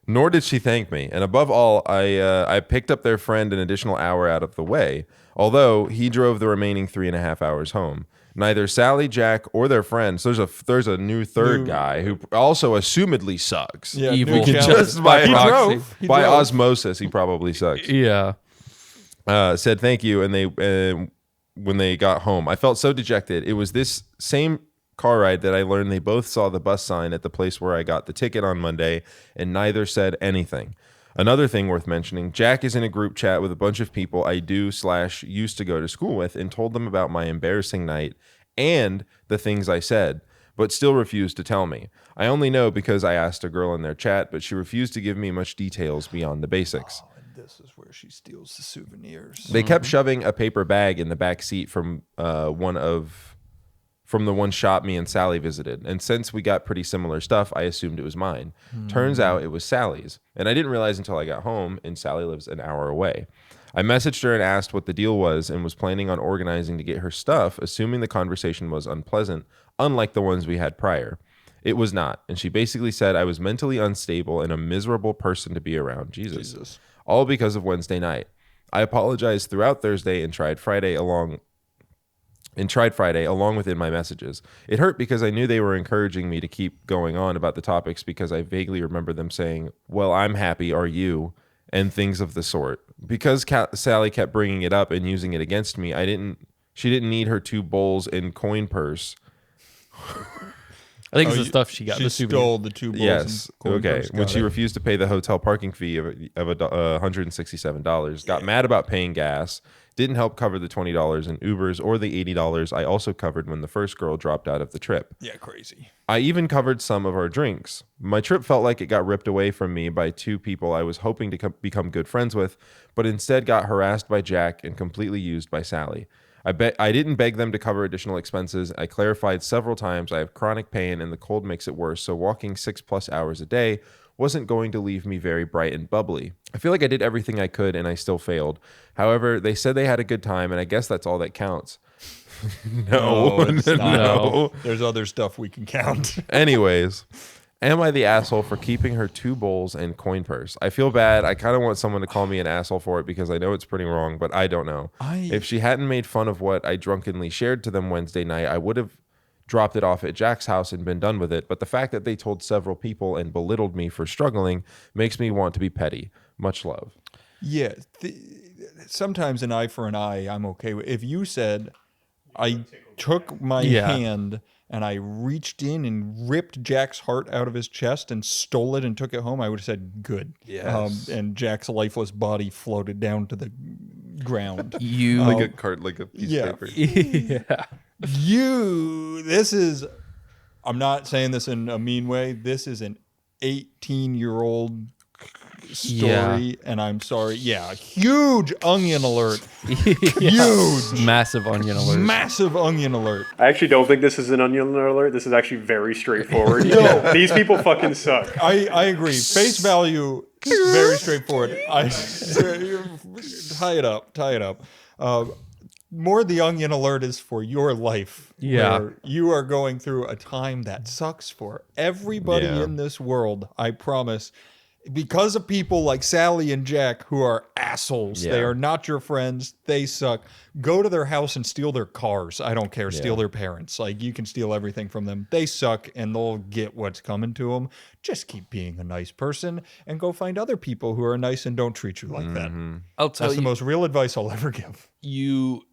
Nor did she thank me. And above all, I picked up their friend an additional hour out of the way, although he drove the remaining 3.5 hours home. Neither Sally, Jack, or their friends. There's a new third guy who also assumedly sucks. Yeah, Evil. new challenge. Just by He proxy. drove. He By drove. osmosis, he probably sucks. Yeah. Said thank you, and they when they got home, I felt so dejected. It was this same car ride that I learned they both saw the bus sign at the place where I got the ticket on Monday, and neither said anything. Another thing worth mentioning, Jack is in a group chat with a bunch of people I used to go to school with and told them about my embarrassing night and the things I said, but still refused to tell me. I only know because I asked a girl in their chat, but she refused to give me much details beyond the basics. This is where she steals the souvenirs. They kept shoving a paper bag in the back seat from the one shop me and Sally visited. And since we got pretty similar stuff, I assumed it was mine. Turns out it was Sally's. And I didn't realize until I got home, and Sally lives an hour away. I messaged her and asked what the deal was and was planning on organizing to get her stuff, assuming the conversation was unpleasant, unlike the ones we had prior. It was not. And she basically said I was mentally unstable and a miserable person to be around. Jesus. All because of Wednesday night. I apologized throughout Thursday and tried Friday along within my messages. It hurt because I knew they were encouraging me to keep going on about the topics because I vaguely remember them saying, well, I'm happy, are you? And things of the sort. Because Sally kept bringing it up and using it against me, she didn't need her 2 bowls and coin purse. I think it's the stuff she got. She the souvenir. stole the 2 bowls. Yes. and coin Okay. purse. When Got she it. refused to pay the hotel parking fee of $167, got mad about paying gas, didn't help cover the $20 in Ubers or the $80 I also covered when the first girl dropped out of the trip. Yeah, crazy. I even covered some of our drinks. My trip felt like it got ripped away from me by 2 people I was hoping to become good friends with, but instead got harassed by Jack and completely used by Sally. I didn't beg them to cover additional expenses. I clarified several times I have chronic pain and the cold makes it worse, so walking 6+ hours a day wasn't going to leave me very bright and bubbly. I feel like I did everything I could and I still failed. However, they said they had a good time, and I guess that's all that counts. No. it's not. No. There's other stuff we can count. Anyways, am I the asshole for keeping her 2 bowls and coin purse? I feel bad. I kind of want someone to call me an asshole for it because I know it's pretty wrong, but I don't know. If she hadn't made fun of what I drunkenly shared to them Wednesday night, I would have dropped it off at Jack's house and been done with it. But the fact that they told several people and belittled me for struggling makes me want to be petty. Much love. Yeah. Sometimes an eye for an eye, I'm okay with. If you said, I took my hand and I reached in and ripped Jack's heart out of his chest and stole it and took it home, I would have said, good. Yes. And Jack's lifeless body floated down to the ground. You Like a piece of paper. yeah. I'm not saying this in a mean way. This is an 18-year-old story, and I'm sorry. Yeah, huge onion alert. Huge. Massive onion alert. Massive onion alert. I actually don't think this is an onion alert. This is actually very straightforward. These people fucking suck. I agree. Face value, very straightforward. Tie it up. More the onion alert is for your life. Yeah. Where you are going through a time that sucks for everybody in this world, I promise. Because of people like Sally and Jack who are assholes. Yeah. They are not your friends. They suck. Go to their house and steal their cars. I don't care. Steal their parents. Like, you can steal everything from them. They suck and they'll get what's coming to them. Just keep being a nice person and go find other people who are nice and don't treat you like that. I'll tell That's the you, most real advice I'll ever give.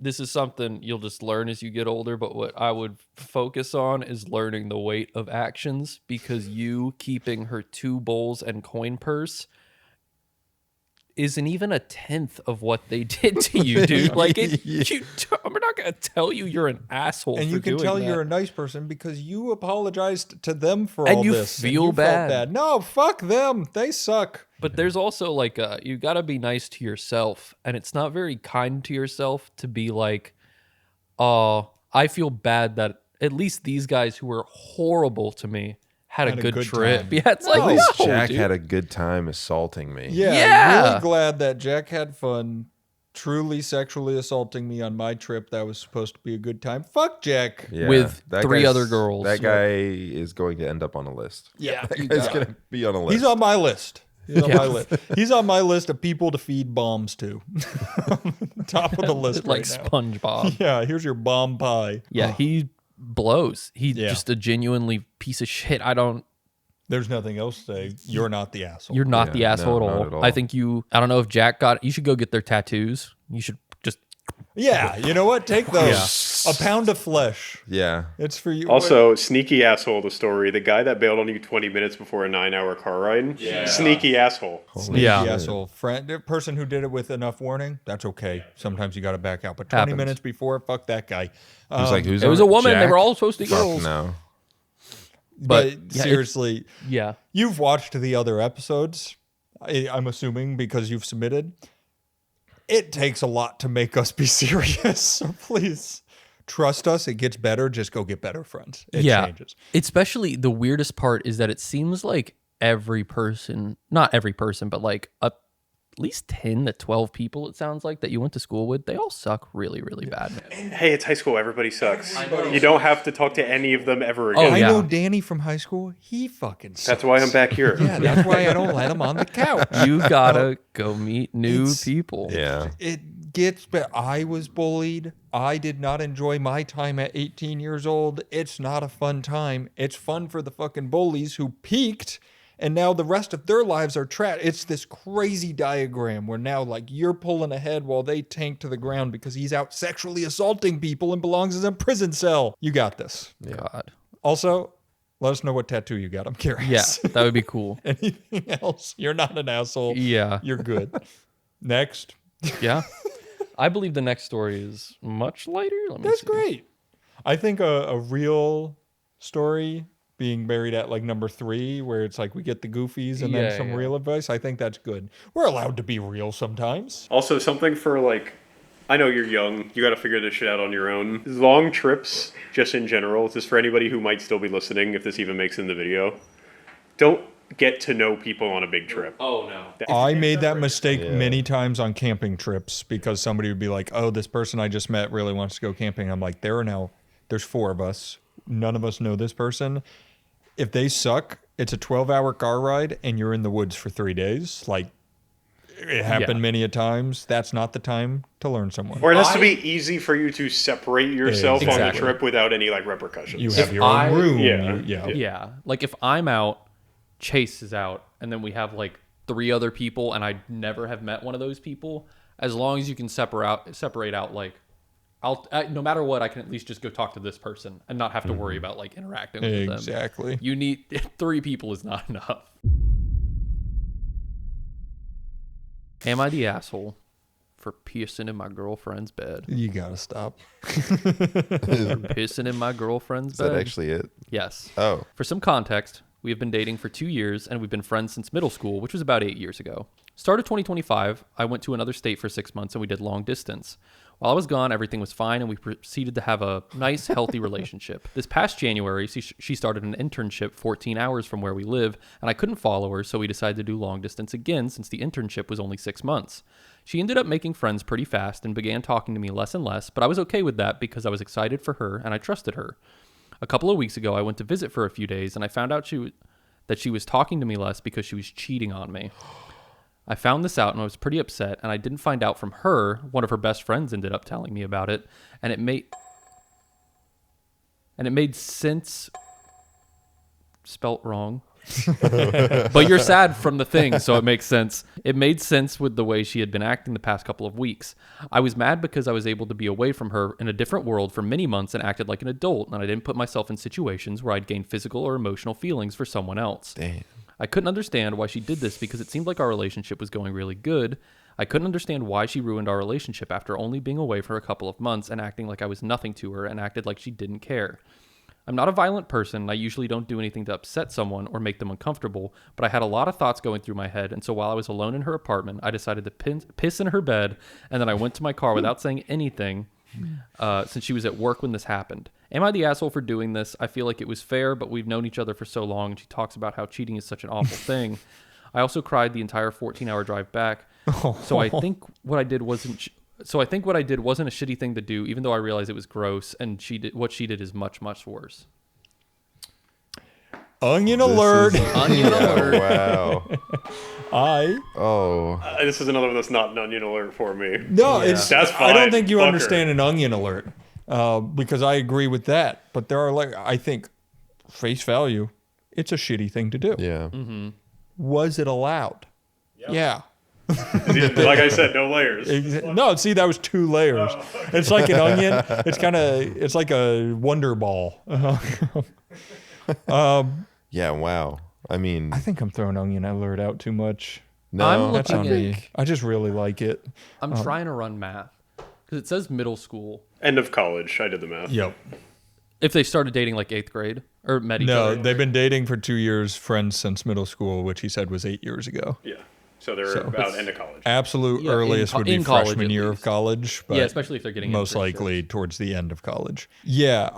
this is something you'll just learn as you get older, but what I would focus on is learning the weight of actions, because you keeping her 2 bowls and coin purse isn't even a tenth of what they did to you, dude. Like, I'm not gonna tell you you're an asshole, And for you can doing tell that. you're a nice person because you apologized to them for And all you this. feel you bad. felt bad. No, fuck them. They suck. But there's also like you got to be nice to yourself, and it's not very kind to yourself to be like, "Oh, I feel bad that at least these guys who were horrible to me had a good trip." time. Yeah, it's like, No, no, Jack dude. had a good time assaulting me. Yeah, Yeah. really glad that Jack had fun truly sexually assaulting me on my trip. That was supposed to be a good time. Fuck Jack. Yeah, With that 3 guy's- other girls. That guy is going to end up on a list. Yeah, That guy's going to be on a list. he's on my list. He's on my list. He's on my list of people to feed bombs to. Top of the list like right now. SpongeBob. Yeah, here's your bomb pie. Yeah, he blows. He's Yeah. just a genuinely piece of shit. There's nothing else to say. You're not the asshole. You're not Yeah, the asshole no, at, not all. at all. I think I don't know if Jack you should go get their tattoos. You should just, Yeah, you know what? Take those. A pound of flesh. Yeah. It's for you. Also, sneaky asshole, the story. The guy that bailed on you 20 minutes before a 9-hour car ride. Sneaky asshole. yeah. The asshole friend, the person who did it with enough warning. That's okay. Sometimes you got to back out. But 20 Happens. minutes before, fuck that guy. Who's like, who's It on was a woman. They Jack? were all supposed to be Fuck girls. no. But yeah, seriously, Yeah. you've watched the other episodes. I'm assuming because you've submitted. It takes a lot to make us be serious. So please trust us. It gets better. Just go get better friends. It changes. Especially the weirdest part is that it seems like every person, not every person, but like at least 10 to 12 people, it sounds like, that you went to school with, they all suck really, really bad, man. Hey, it's high school. Everybody sucks. You don't have to talk to any of them ever Oh, again. I yeah. know Danny from high school. He fucking sucks. That's why I'm back here. Yeah, that's why I don't let him on the couch. You gotta go meet new It's- people. Yeah. It gets better. I was bullied. I did not enjoy my time at 18 years old. It's not a fun time. It's fun for the fucking bullies who peaked and now the rest of their lives are trapped. It's this crazy diagram where now like you're pulling ahead while they tank to the ground because he's out sexually assaulting people and belongs in a prison cell. You got this. God. Also, let us know what tattoo you got. I'm curious. Yeah, that would be cool. Anything else? You're not an asshole. Yeah. You're good. Next. Yeah. I believe the next story is much lighter. Let me That's see. great. I think a real story being buried at like number 3, where it's like we get the goofies and then Yeah, some yeah. real advice. I think that's good. We're allowed to be real sometimes. Also, something for like, I know you're young. You got to figure this shit out on your own. Long trips, just in general, just for anybody who might still be listening, if this even makes it in the video, don't get to know people on a big trip. Oh, no. I made that mistake many times on camping trips because somebody would be like, "Oh, this person I just met really wants to go camping." I'm like, there's 4 of us. None of us know this person. If they suck, it's a 12-hour car ride and you're in the woods for 3 days. Like, it happened many a times. That's not the time to learn someone. Or it has to be easy for you to separate yourself on the Exactly. trip without any like repercussions. You have your own room. Yeah. Yeah. Like if I'm out, Chase is out, and then we have like 3 other people, and I never have met one of those people, as long as you can separate out like, no matter what, I can at least just go talk to this person and not have to worry about like interacting with them. Exactly. You need 3 people is not enough. Am I the asshole for pissing in my girlfriend's bed? You gotta stop. Pissing in my girlfriend's Is that bed? actually it? Yes. Oh. For some context, We have been dating for 2 years, and we've been friends since middle school, which was about 8 years ago. Start of 2025, I went to another state for 6 months, and we did long distance. While I was gone, everything was fine, and we proceeded to have a nice, healthy relationship. This past January, she started an internship 14 hours from where we live, and I couldn't follow her, so we decided to do long distance again since the internship was only 6 months. She ended up making friends pretty fast and began talking to me less and less, but I was okay with that because I was excited for her and I trusted her. A couple of weeks ago, I went to visit for a few days, and I found out that she was talking to me less because she was cheating on me. I found this out and I was pretty upset, and I didn't find out from her. One of her best friends ended up telling me about it, and it made sense. Spelt wrong. But you're sad from the thing, so it makes sense. It made sense with the way she had been acting the past couple of weeks. I was mad because I was able to be away from her in a different world for many months and acted like an adult, and I didn't put myself in situations where I'd gain physical or emotional feelings for someone else. Damn. I couldn't understand why she did this because it seemed like our relationship was going really good. I couldn't understand why she ruined our relationship after only being away for a couple of months and acting like I was nothing to her and acted like she didn't care. I'm not a violent person, and I usually don't do anything to upset someone or make them uncomfortable, but I had a lot of thoughts going through my head, and so while I was alone in her apartment, I decided to piss in her bed, and then I went to my car without saying anything since she was at work when this happened. Am I the asshole for doing this? I feel like it was fair, but we've known each other for so long, and she talks about how cheating is such an awful thing. I also cried the entire 14-hour drive back, so I think what I did wasn't a shitty thing to do, even though I realized it was gross, and what she did is much, much worse. Onion alert. Onion alert. Wow. This is another one that's not an onion alert for me. No, That's fine. I don't think you Fuck her. understand an onion alert because I agree with that. But there are I think, face value, it's a shitty thing to do. Yeah. Mm-hmm. Was it allowed? Yeah. Like I said, no layers. No, see, that was 2 layers. It's like an onion. It's like a Wonder Ball. Yeah, wow. I mean, I think I'm throwing onion alert out too much. no. That's on looking me. I just really like it. I'm trying to run math because it says middle school. End of college. I did the math. Yep. If they started dating like 8th grade or met each No, other. they've been dating for 2 years, friends since middle school, which he said was 8 years ago. Yeah. So they're about end of college. Absolute Yeah, earliest would be in college freshman at year of least. college. But Yeah, especially if they're getting most internships. likely towards the end of college. Yeah,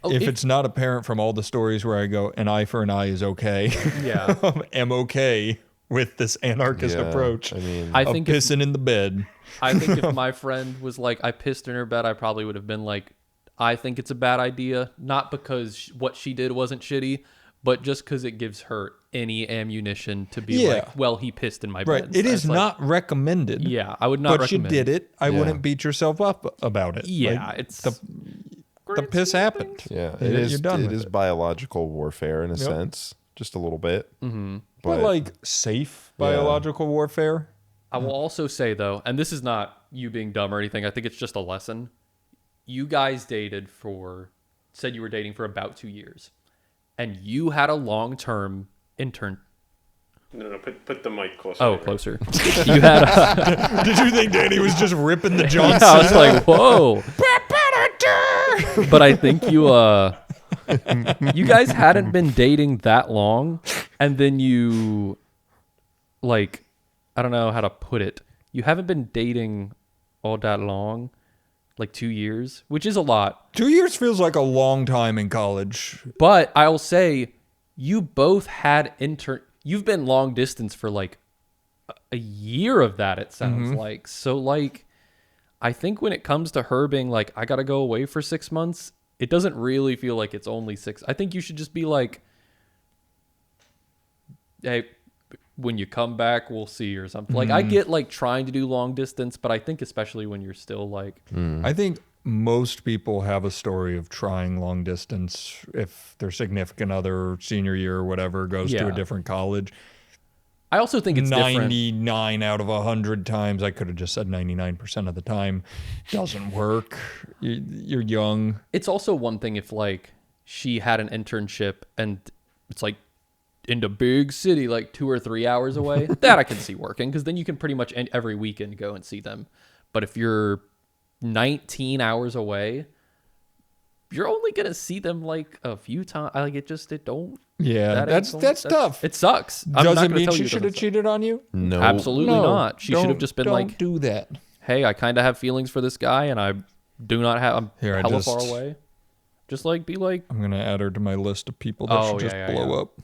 if it's not apparent from all the stories where I go, an eye for an eye is okay. Yeah. am okay with this anarchist Yeah, approach I mean, I of think if, pissing in the bed. I think if my friend was like, I pissed in her bed, I probably would have been like, I think it's a bad idea. Not because what she did wasn't shitty, but just because it gives her any ammunition to be Yeah. like, well, he pissed in my Right. bed. It So is it's like, not recommended. Yeah, I would not But recommend you did it. I Yeah. wouldn't beat yourself up about it. Yeah, Like, it's the piss happened. yeah, You're it is. done It with is biological warfare in a sense, just a little bit. Mm-hmm. But like safe biological warfare. I will also say though, and this is not you being dumb or anything. I think it's just a lesson. You guys said you were dating for about 2 years, and you had a long-term intern. No, put the mic closer. Oh, closer. You had. Did you think Danny was just ripping the Yeah, Johnson? I was like, whoa. But I think you guys hadn't been dating that long, and then you, like, I don't know how to put it. You haven't been dating all that long, like 2 years, which is a lot. 2 years feels like a long time in college. But I'll say, you both had You've been long distance for like a year of that. It sounds like so. Like, I think when it comes to her being like, I gotta go away for 6 months, it doesn't really feel like it's only 6. I think you should just be like, hey, when you come back, we'll see or something. Like, I get like trying to do long distance, but I think especially when you're still like, I think most people have a story of trying long distance if their significant other senior year or whatever goes to a Yeah. different college. I also think it's different. 99 out of 100 times, I could have just said 99% of the time, doesn't work. You're young. It's also one thing if like she had an internship and it's like in the big city, like 2 or 3 hours away, that I can see working because then you can pretty much every weekend go and see them. But if you're 19 hours away, you're only gonna see them like a few times. Like it don't. Yeah, that's tough. It sucks. I'm not Doesn't gonna mean tell she you it should have doesn't suck. cheated on you. No. Absolutely No, not. She should have just been don't like, do that. hey, I kind of have feelings for this guy, and I do not have. I'm Here, I hella just- far away. Just like be like, I'm gonna add her to my list of people that should just blow up.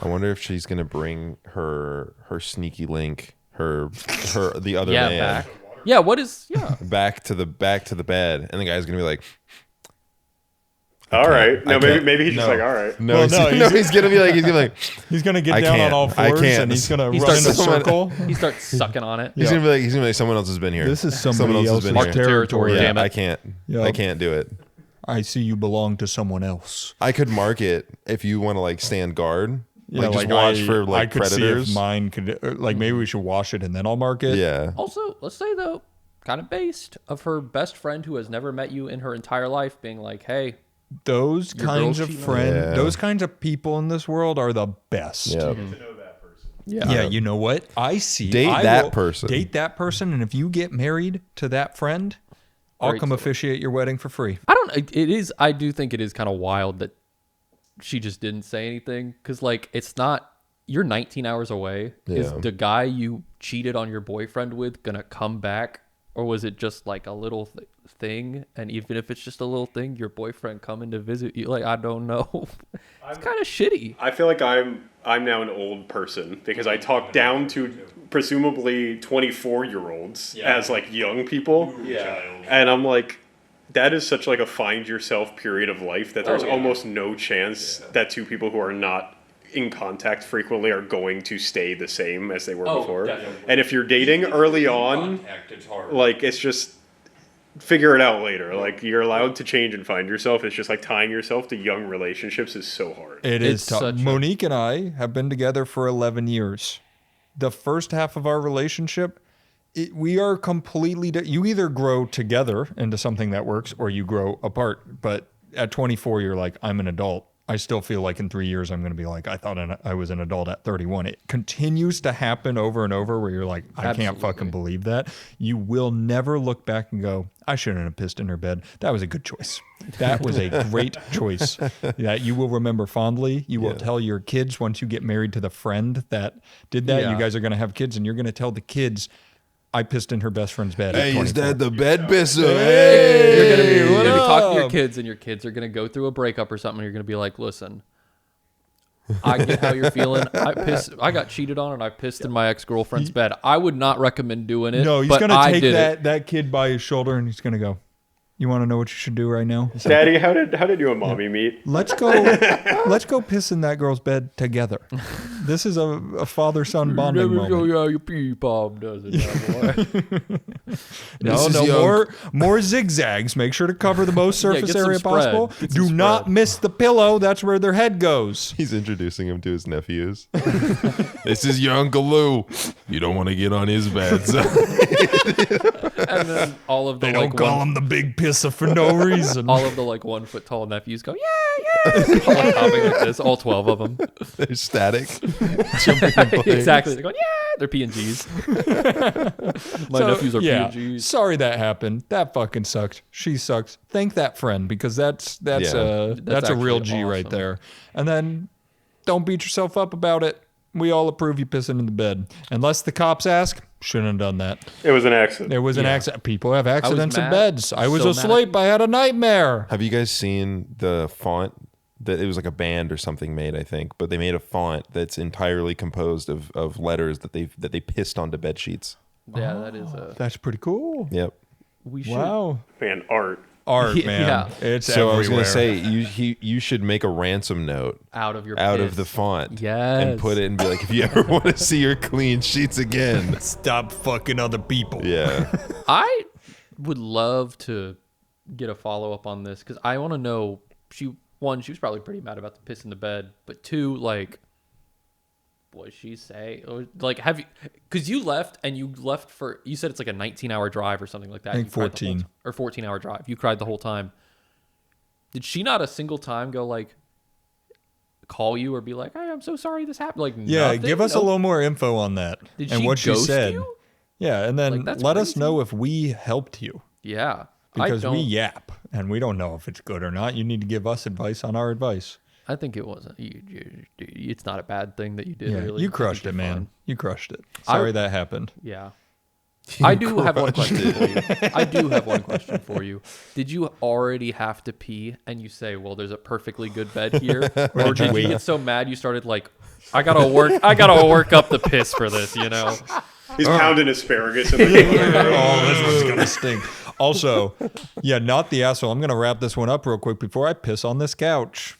I wonder if she's gonna bring her sneaky link, the other yeah, man back. Yeah, what is back to the bed, and the guy's gonna be like, All right. No, I can't. maybe he's just No. like, all right. no, Well, he's, no, no, he's gonna be like, He's gonna get I down on can't. all I fours can't. and he's gonna He run in a starts- circle. He starts sucking on it. he's gonna be like, someone else has been here. This is Someone somebody else has been else's here. territory. Yeah, Damn it. I can't. Yep. I can't do it. I see you belong to someone else. I could mark it if you want to like stand guard. Yeah, just watch for I like could predators. see if mine could. Like maybe we should wash it and then I'll mark it. Yeah. Also, let's say though, kind of based of her best friend who has never met you in her entire life, being like, hey, Those Your kinds girl's of cheating on friends, Yeah. those kinds of people in this world are the best. Yeah. Yeah, you know what? I see. Date I that will person. Date that person, and if you get married to that friend, I'll Great come story. officiate your wedding for free. I do think it is kind of wild that she just didn't say anything. Cause like, it's not, you're 19 hours away. Is Yeah. the guy you cheated on your boyfriend with gonna come back? Or was it just like a little thing? And even if it's just a little thing, your boyfriend coming to visit you, like, I don't know. It's kind of shitty. I feel like I'm now an old person because I talk down to presumably 24-year-olds as like young people. Yeah. And I'm like, that is such like a find yourself period of life that there's almost no chance that two people who are not in contact frequently are going to stay the same as they were before. definitely. And if you're dating early on, like it's just figure it out later. Like you're allowed to change and find yourself. It's just like tying yourself to young relationships is so hard. It is It's tough. such a- Monique and I have been together for 11 years. The first half of our relationship, we are completely. You either grow together into something that works, or you grow apart. But at 24, you're like, I'm an adult. I still feel like in 3 years I'm going to be like, I thought I was an adult at 31. It continues to happen over and over where you're like, I can't Absolutely. fucking believe that. You will never look back and go, I shouldn't have pissed in her bed. That was a good choice. That was a great choice that you will remember fondly. You will tell your kids once you get married to the friend that did that. Yeah. You guys are going to have kids and you're going to tell the kids, I pissed in her best friend's bed. at Hey, is 24. that the bed pisser? You're gonna be, Hey. you're gonna be talking to your up? kids, and your kids are gonna go through a breakup or something. And you're gonna be like, "Listen, I get how you're feeling. I got cheated on, and I pissed in my ex-girlfriend's bed. I would not recommend doing it. No, he's but going I to take did it. that kid by his shoulder and he's going to go, you want to know what you should do right now? Daddy, how did you and mommy meet? Let's go piss in that girl's bed together. This is a father-son bonding Never show moment. you how your pee palm does it. boy. No, is no young. more zigzags. Make sure to cover the most Yeah, surface get some area spread. possible. Get some Do not spread. miss the pillow. That's where their head goes. He's introducing him to his nephews. This is your Uncle Lou. You don't want to get on his bed. So. And then all of the They like don't call one, him the big pisser for no reason. all of the like 1 foot tall nephews go, yeah, all like hopping like this, all 12 of them. They're static. Jumping and playing. Exactly. They're going, yeah, they're PNGs. My nephews are PNGs. Sorry that happened. That fucking sucked. She sucks. Thank that friend because that's Yeah. that's a real actually G right awesome. there. And then don't beat yourself up about it. We all approve you pissing in the bed. Unless the cops ask, shouldn't have done that. It was an accident. There was an accident. People have accidents in mad. beds. I was So mad at asleep. I had a nightmare. Have you guys seen the font? That it was like a band or something made, I think, but they made a font that's entirely composed of letters that they pissed onto bed sheets. Yeah, that is a. That's pretty cool. Yep. We should. Wow. Man, art. Art, Yeah. man. It's So I was everywhere. gonna say you should make a ransom note Out of your out piss. of the font. Yes. And put it and be like, if you ever want to see your clean sheets again. Stop fucking other people. Yeah. I would love to get a follow up on this because I want to know. She was probably pretty mad about the piss in the bed, but two, like, what did she say? Or, like, have you? Because you left and you left for. You said it's like a 19-hour drive or something like that. I think You cried the whole 14. or 14-hour drive. You cried the whole time. Did she not a single time go like? Call you or be like, hey, I'm so sorry this happened. Like, Yeah, nothing? give us a Nope. little more info on that Did and she what she ghost said. you? Yeah, and then Like, that's let us crazy. know if we helped you. Yeah. Because we don't- yap and we don't know if it's good or not. You need to give us advice on our advice. I think it wasn't. It's not a bad thing that you did. Yeah, really. you I think crushed you're it, man. fine. You crushed it. Sorry that happened. Yeah. I do have one question for you. I do have one question for you. Did you already have to pee and you say, well, there's a perfectly good bed here? Or did you get so mad you started like, I gotta work up the piss for this, you know? He's pounding asparagus in the corner. Oh, this one's gonna stink. Also, yeah, not the asshole. I'm gonna wrap this one up real quick before I piss on this couch.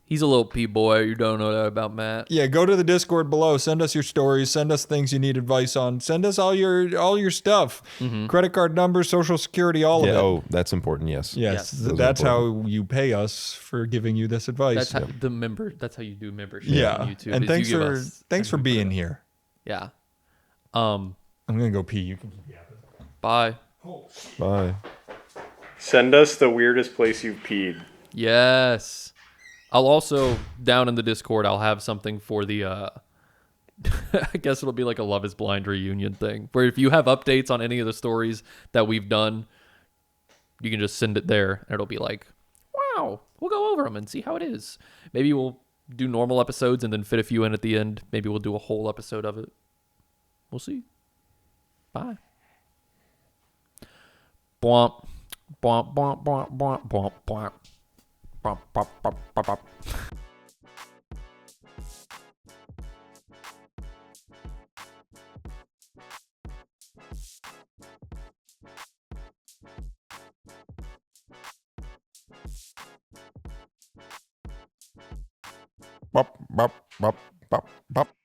He's a little pee boy. You don't know that about Matt. Yeah, go to the Discord below. Send us your stories. Send us things you need advice on. Send us all your stuff. Credit card numbers, social security, all of it. Oh, that's important. Yes. Yes, Yes. that's how you pay us for giving you this advice. That's how That's how you do membership yeah, on YouTube. and is thanks you give for us- thanks for and we put being it- here. Yeah. I'm gonna go pee. You can. Bye. Bye. Send us the weirdest place you've peed. Yes. I'll also, down in the Discord, I'll have something for the, I guess it'll be like a Love is Blind reunion thing, where if you have updates on any of the stories that we've done, you can just send it there, and it'll be like, wow, we'll go over them and see how it is. Maybe we'll do normal episodes and then fit a few in at the end. Maybe we'll do a whole episode of it. We'll see. Bye. Bwomp. Bwomp, bwomp, bwomp, bwomp, bwomp, bwomp. Bwomp, bwomp, bwomp, bwomp, bwomp. Bop, bop, bop, bop, bop.